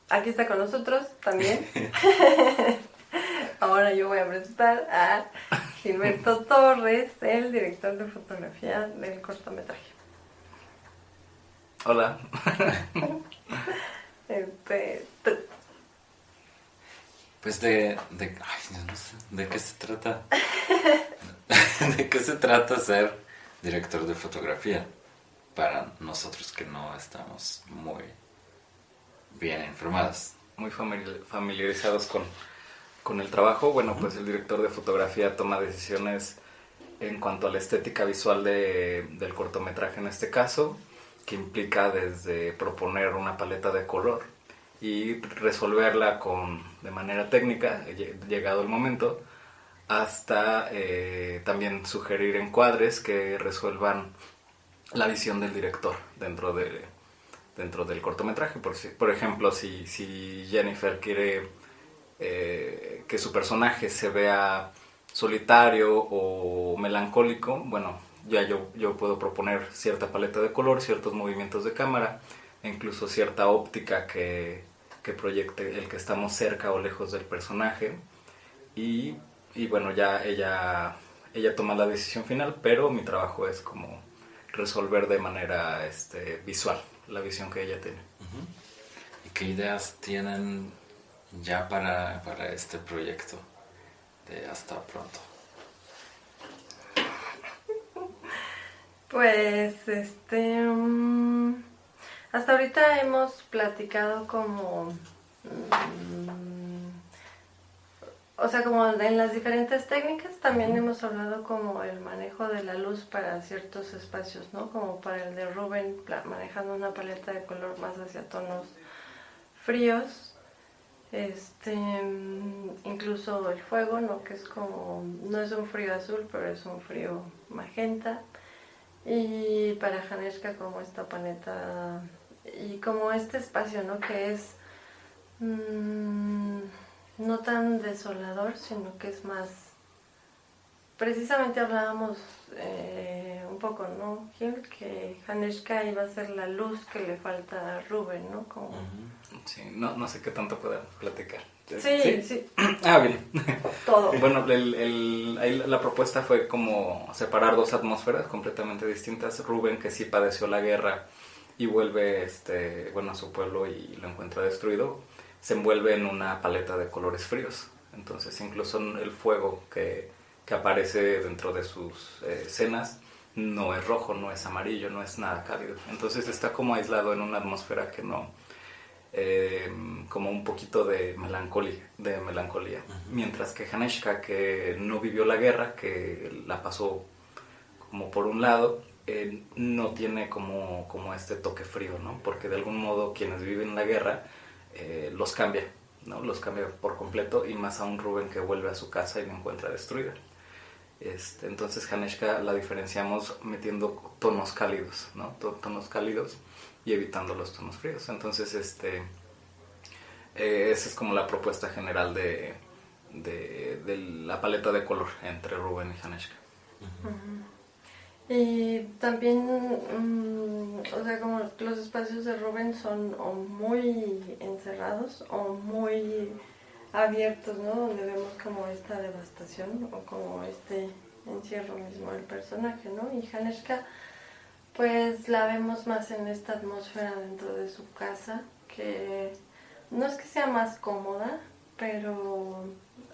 aquí está con nosotros también. Ahora yo voy a presentar a Gilberto Torres, el director de fotografía del cortometraje. Hola. Pues ay, yo no sé, ¿de qué se trata? ¿De qué se trata ser director de fotografía? Para nosotros que no estamos muy bien informados. Muy familiarizados con el trabajo. Bueno, pues el director de fotografía toma decisiones en cuanto a la estética visual del cortometraje en este caso, que implica desde proponer una paleta de color y resolverla de manera técnica, llegado el momento, hasta también sugerir encuadres que resuelvan la visión del director dentro del cortometraje. Por ejemplo, si Jennifer quiere que su personaje se vea solitario o melancólico, bueno, ya yo puedo proponer cierta paleta de color, ciertos movimientos de cámara, e incluso cierta óptica que proyecte el que estamos cerca o lejos del personaje. Y bueno, ya ella toma la decisión final, pero mi trabajo es como resolver de manera visual la visión que ella tiene. Uh-huh. ¿Y qué ideas tienen ya para este proyecto de Hasta Pronto? Pues, hasta ahorita hemos platicado como, o sea, como en las diferentes técnicas, también hemos hablado como el manejo de la luz para ciertos espacios, ¿no? Como para el de Rubén, manejando una paleta de color más hacia tonos fríos, incluso el fuego, ¿no? Que es como, no es un frío azul, pero es un frío magenta. Y para Janeska como esta paleta y como este espacio, ¿no? Que es no tan desolador, sino que es más... Precisamente hablábamos un poco, ¿no, Gil? Que Janeska iba a ser la luz que le falta a Rubén, ¿no? Como... Sí, no sé qué tanto podemos platicar. Sí. Ah, bien. Todo. Bueno, ahí la propuesta fue como separar dos atmósferas completamente distintas. Rubén, que sí padeció la guerra y vuelve a su pueblo y lo encuentra destruido, se envuelve en una paleta de colores fríos. Entonces incluso el fuego que aparece dentro de sus escenas no es rojo, no es amarillo, no es nada cálido. Entonces está como aislado en una atmósfera que no... como un poquito de melancolía. Uh-huh. Mientras que Janeska, que no vivió la guerra, que la pasó como por un lado, no tiene como este toque frío, ¿no? Porque de algún modo quienes viven la guerra los cambia, ¿no? Los cambia por completo, y más a un Rubén que vuelve a su casa y la encuentra destruida. Entonces Janeska la diferenciamos metiendo tonos cálidos, ¿no? Tonos cálidos y evitando los tonos fríos. Entonces esa es como la propuesta general de la paleta de color entre Rubén y Janeska. Uh-huh. Y también o sea, como los espacios de Rubén son o muy encerrados o muy abiertos, ¿no? Donde vemos como esta devastación o como este encierro mismo del personaje, ¿no? Y Janeska pues la vemos más en esta atmósfera dentro de su casa, que no es que sea más cómoda, pero,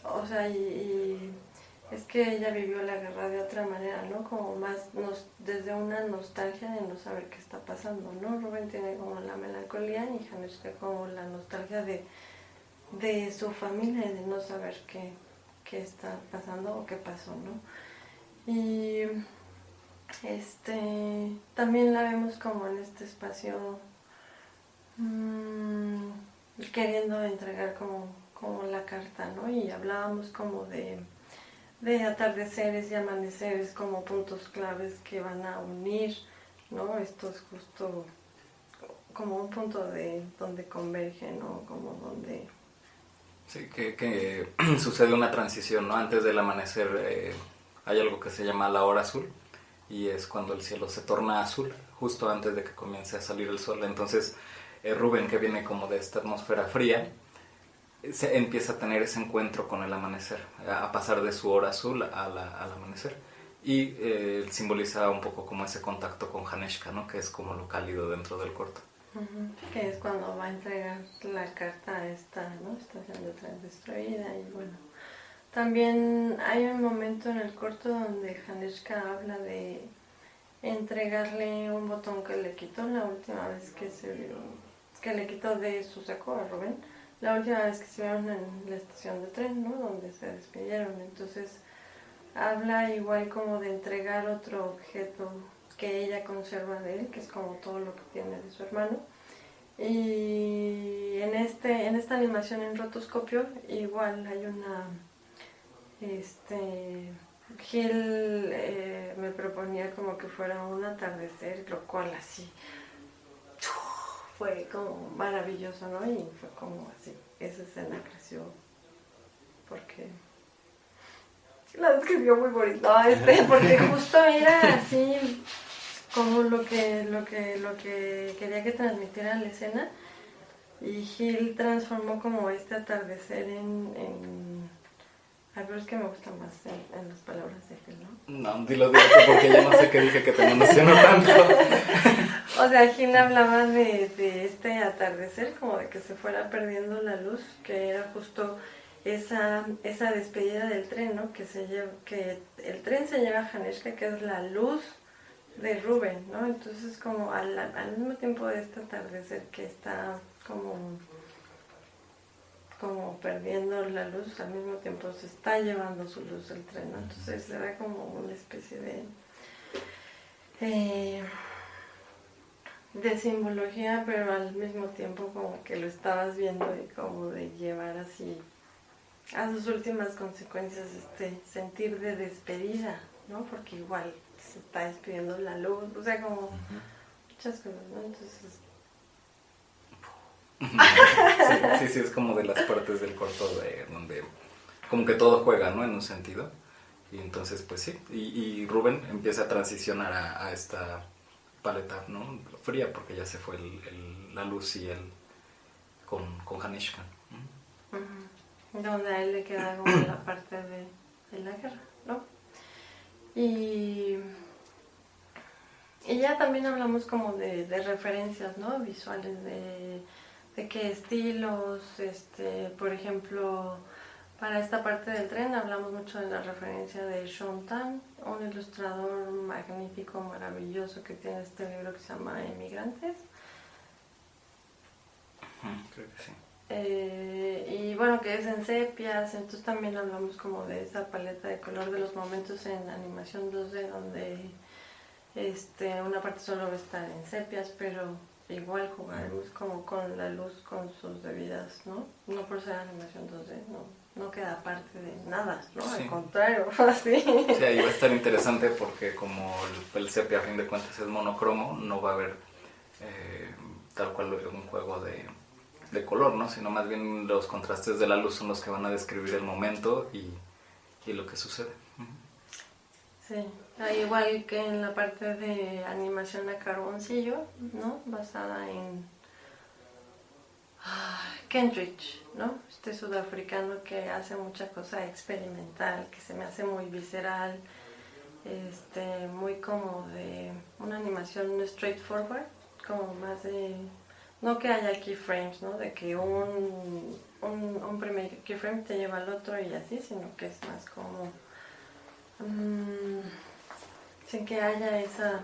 o sea, y es que ella vivió la guerra de otra manera, ¿no? Como más desde una nostalgia de no saber qué está pasando, ¿no? Rubén tiene como la melancolía y Janeska como la nostalgia de su familia y de no saber qué está pasando o qué pasó, ¿no? Y también la vemos como en este espacio queriendo entregar como la carta, ¿no? Y hablábamos como de atardeceres y amaneceres como puntos claves que van a unir, ¿no? Esto es justo como un punto de donde convergen, ¿no? Como donde... Sí, que sucede una transición, ¿no? Antes del amanecer hay algo que se llama la hora azul, y es cuando el cielo se torna azul, justo antes de que comience a salir el sol. Entonces Rubén, que viene como de esta atmósfera fría, se empieza a tener ese encuentro con el amanecer, a pasar de su hora azul al amanecer, y simboliza un poco como ese contacto con Janeska, ¿no? Que es como lo cálido dentro del corto. Uh-huh. Que es cuando va a entregar la carta a esta, ¿no? Estación de tren destruida. Y bueno, también hay un momento en el corto donde Janeska habla de entregarle un botón que le quitó la última vez que le quitó de su saco a Rubén, la última vez que se vieron en la estación de tren, ¿no? Donde se despidieron. Entonces habla igual como de entregar otro objeto que ella conserva de él, que es como todo lo que tiene de su hermano. Y en esta animación en rotoscopio igual hay una Gil me proponía como que fuera un atardecer, lo cual así fue como maravilloso, ¿no? Y fue como así, esa escena creció porque la describió muy bonito, porque justo era así como lo que quería que transmitiera la escena, y Gil transformó como este atardecer en pero es que me gusta más en las palabras de Gil, ¿no? No, dilo porque ya no sé qué dije que te emocionó tanto. O sea, Gil hablaba de este atardecer, como de que se fuera perdiendo la luz, que era justo esa despedida del tren, ¿no? Que el tren se lleva a Haneshka, que es la luz de Rubén, ¿no? Entonces como al mismo tiempo de este atardecer que está como perdiendo la luz, al mismo tiempo se está llevando su luz el tren, ¿no? Entonces era como una especie de simbología, pero al mismo tiempo como que lo estabas viendo y como de llevar así a sus últimas consecuencias este sentir de despedida, ¿no? Porque igual se está despidiendo la luz, o sea, como muchas cosas, ¿no? Entonces... Sí, es como de las partes del corto donde como que todo juega, ¿no? En un sentido. Y entonces, pues sí, y Rubén empieza a transicionar a esta paleta, ¿no? Fría, porque ya se fue la luz y él con Hanishka. Donde a él le queda como la parte de la guerra, ¿no? Y ya también hablamos como de referencias, ¿no? Visuales, de qué estilos, por ejemplo, para esta parte del tren hablamos mucho de la referencia de Sean Tan, un ilustrador magnífico, maravilloso, que tiene este libro que se llama Emigrantes. Creo que sí. Y bueno, que es en sepias, entonces también hablamos como de esa paleta de color de los momentos en animación 2D donde una parte solo va a estar en sepias, pero igual jugaremos como con la luz con sus debidas, ¿no? No por ser animación 2D, no queda parte de nada, ¿no? Sí. Al contrario, así. Sí, ahí va a estar interesante porque como el sepia a fin de cuentas es monocromo, no va a haber tal cual un juego de color, ¿no? Sino más bien los contrastes de la luz son los que van a describir el momento y lo que sucede. Sí, igual que en la parte de animación a carboncillo, ¿no? Basada en Kentridge, ¿no? Este sudafricano que hace mucha cosa experimental, que se me hace muy visceral, muy como de una animación straightforward, como más de... No que haya keyframes, ¿no? De que un primer keyframe te lleva al otro y así, sino que es más como... sin que haya esa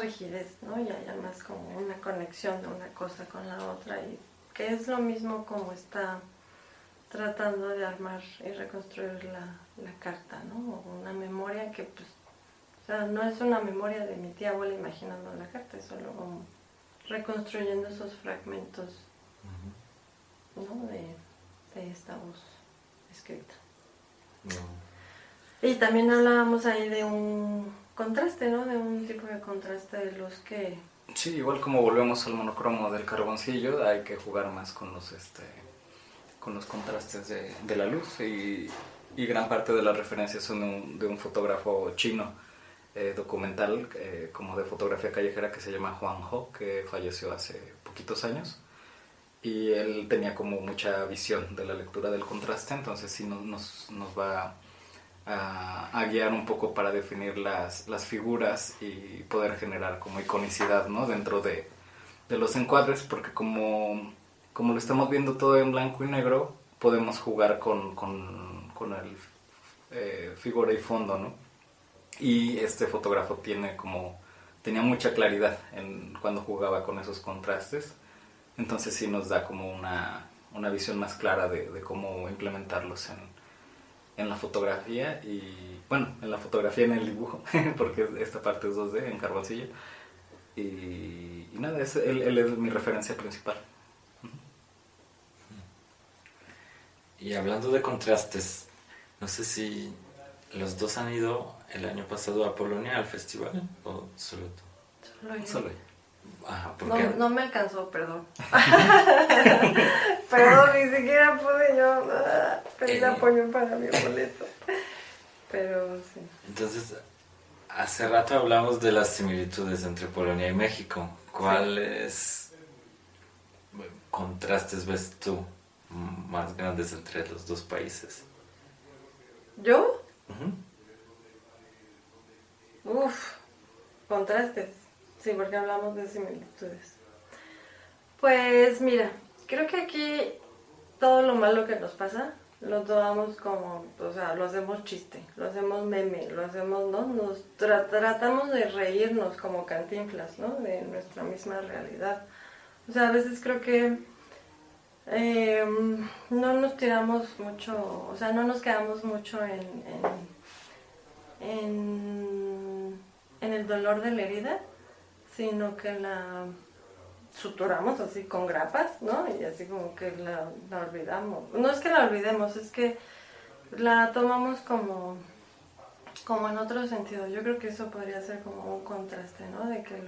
rigidez, ¿no? Y haya más como una conexión de una cosa con la otra, y que es lo mismo como está tratando de armar y reconstruir la carta, ¿no? O una memoria que, pues, o sea, no es una memoria de mi tía abuela imaginando la carta, es solo como reconstruyendo esos fragmentos, ¿no? de esta voz escrita. Y también hablábamos ahí de un contraste, ¿no? De un tipo de contraste de luz que... Sí, igual como volvemos al monocromo del carboncillo, hay que jugar más con los contrastes de la luz y gran parte de las referencias son de un fotógrafo chino documental, como de fotografía callejera, que se llama Juan Ho, que falleció hace poquitos años. Y él tenía como mucha visión de la lectura del contraste, entonces sí nos va a guiar un poco para definir las figuras y poder generar como iconicidad, ¿no? Dentro de los encuadres, porque como lo estamos viendo todo en blanco y negro, podemos jugar con el figura y fondo, ¿no? Y este fotógrafo tenía mucha claridad cuando jugaba con esos contrastes, entonces sí nos da como una visión más clara de cómo implementarlos en la fotografía y, bueno, en la fotografía, en el dibujo, porque esta parte es 2D, en carboncillo. Y nada, él es mi referencia principal. Y hablando de contrastes, no sé si los dos han ido el año pasado a Polonia al festival, o solo tú. Solo yo. ¿Por qué? No me alcanzó, perdón. Perdón, ni siquiera pude yo pedir apoyo para mi boleto. Pero sí. Entonces, Hace rato hablamos de las similitudes entre Polonia y México. ¿Cuáles contrastes ves tú más grandes entre los dos países? ¿Yo? Uh-huh. Contrastes. Sí, porque hablamos de similitudes. Pues mira, creo que aquí todo lo malo que nos pasa lo tomamos como, o sea, lo hacemos chiste, lo hacemos meme, lo hacemos, ¿no? Nos tratamos de reírnos como Cantinflas, ¿no? De nuestra misma realidad. O sea, a veces creo que no nos tiramos mucho, o sea, no nos quedamos mucho en el dolor de la herida, sino que la suturamos así con grapas, ¿no? Y así como que la olvidamos. No es que la olvidemos, es que la tomamos como en otro sentido. Yo creo que eso podría ser como un contraste, ¿no? De que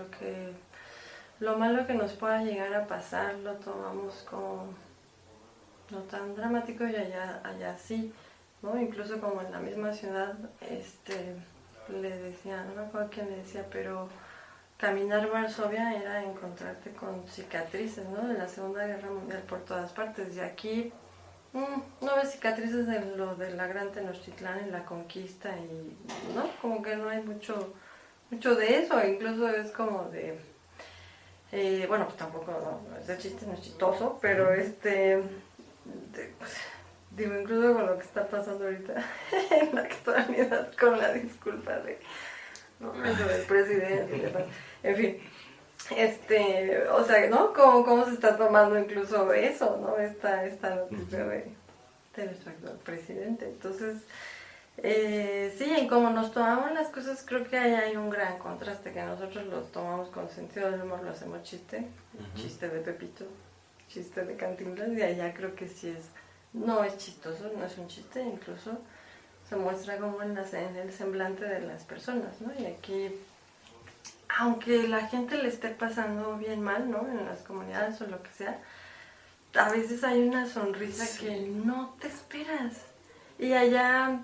lo malo que nos pueda llegar a pasar lo tomamos como no tan dramático y allá sí, ¿no? Incluso como en la misma ciudad, le decía, no me acuerdo quién le decía, pero caminar Varsovia era encontrarte con cicatrices, ¿no? De la Segunda Guerra Mundial por todas partes. Y aquí no ves cicatrices de lo de la Gran Tenochtitlán en la conquista y, ¿no? Como que no hay mucho de eso. Incluso es como de... bueno, pues tampoco, ¿no? Ese chiste no es chistoso, pero digo, incluso con lo que está pasando ahorita en la actualidad, con la disculpa de... ¿no? Eso del presidente y demás. En fin, o sea, ¿no? ¿Cómo se está tomando incluso eso, ¿no? Esta noticia de nuestro actual presidente. Entonces, sí, en cómo nos tomamos las cosas, creo que ahí hay un gran contraste, que nosotros los tomamos con sentido del humor, lo hacemos chiste, chiste de Pepito, chiste de Cantinflas, y allá creo que sí no es chistoso, no es un chiste, incluso se muestra como en el semblante de las personas, ¿no? Y aquí, aunque la gente le esté pasando bien mal, ¿no? En las comunidades o lo que sea, a veces hay una sonrisa que no te esperas. Y allá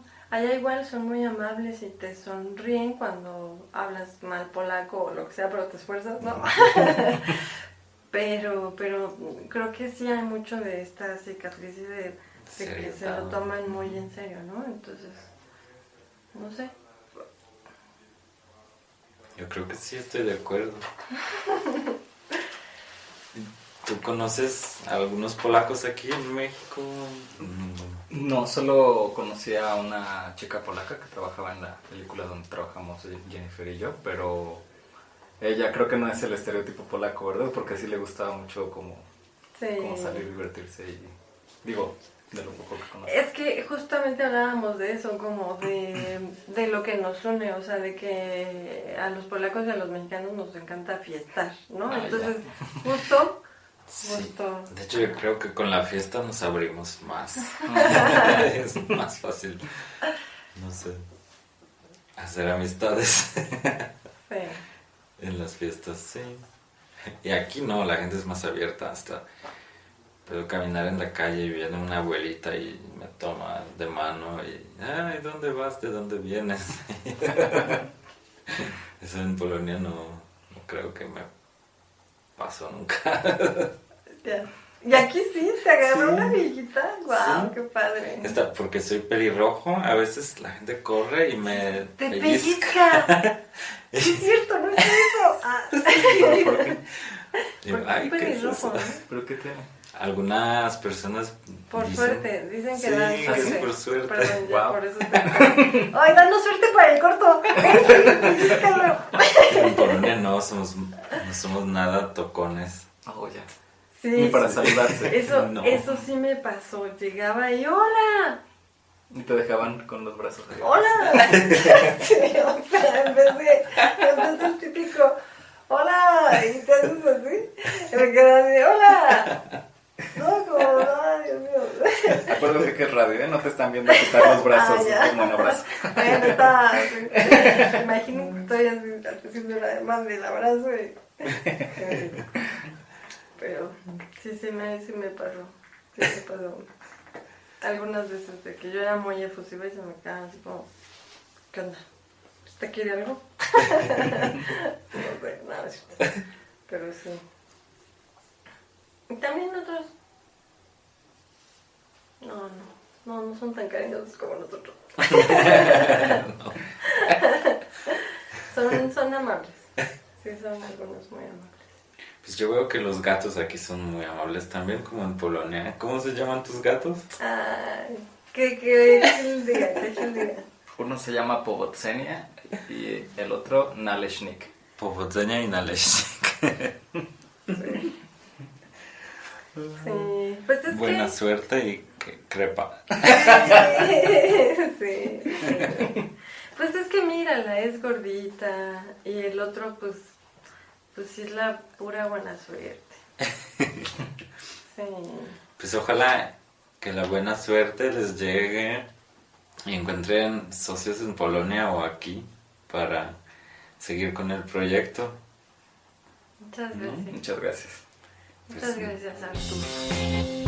igual son muy amables y te sonríen cuando hablas mal polaco o lo que sea, pero te esfuerzas, ¿no? pero creo que sí hay mucho de esta cicatriz y de que se lo toman muy en serio, ¿no? Entonces, no sé. Yo creo que sí, estoy de acuerdo. ¿Tú conoces a algunos polacos aquí en México? No, solo conocí a una chica polaca que trabajaba en la película donde trabajamos Jennifer y yo, pero ella creo que no es el estereotipo polaco, ¿verdad? Porque sí le gustaba mucho como salir, divertirse y digo, de lo poco que conozco. Es que justamente hablábamos de eso, como de lo que nos une, o sea, de que a los polacos y a los mexicanos nos encanta fiestar, ¿no? Entonces, justo. De hecho, yo creo que con la fiesta nos abrimos más. Es más fácil, no sé, hacer amistades. Sí. En las fiestas, sí. Y aquí no, la gente es más abierta. Hasta puedo caminar en la calle y viene una abuelita y me toma de mano y, ay, ¿dónde vas? ¿De dónde vienes? Eso en Polonia no creo que me pasó nunca. Ya. Y aquí sí, te agarró una viejita. Guau, Sí. qué padre. Porque soy pelirrojo, a veces la gente corre y me Te pellizca. pellizca. Es cierto, no es eso. ¿Por qué? Digo, ¿Por qué ay, ¿qué es pelirrojo, eso? no? ¿Pero qué tiene? Algunas personas Por dicen, suerte, dicen que sí, dan es suerte. por suerte. Perdón, ya, Wow. por eso te... ¡Ay, danos suerte para el corto! Pellízcalo. En Polonia no somos nada tocones. Oh, ya. Sí, Ni para sí. saludarse. No. Eso sí me pasó. Llegaba y ¡hola! Y te dejaban con los brazos abiertos. ¡Hola! Sí, o sea, en vez de el típico ¡hola! Y te haces así. Y me quedas así ¡hola! No, como, ¡ay, Dios mío! Acuérdate que es radio, ¿eh? No te están viendo quitar los brazos ya. como un abrazo. Bueno, está así. Imagino que estoy así, haciendo la demanda del abrazo y... Pero sí me pasó. Sí me pasó. Algunas veces de que yo era muy efusiva y se me quedaban así como, ¿qué onda? ¿Te quiere algo? No sé, nada, pero sí. Y también otros... No son tan cariñosos como nosotros. Son amables. Sí, son algunos muy amables. Pues yo veo que los gatos aquí son muy amables también, como en Polonia. ¿Cómo se llaman tus gatos? Ay, que él diga. Uno se llama Powodzenia y el otro Naleśnik. Powodzenia y Naleśnik. Sí, pues es Buena que... suerte y crepa. Sí. Pues es que mírala, es gordita y el otro pues sí es la pura buena suerte. Sí. Pues ojalá que la buena suerte les llegue y encuentren socios en Polonia o aquí para seguir con el proyecto. Muchas gracias. Muchas gracias. Muchas gracias, Arturo.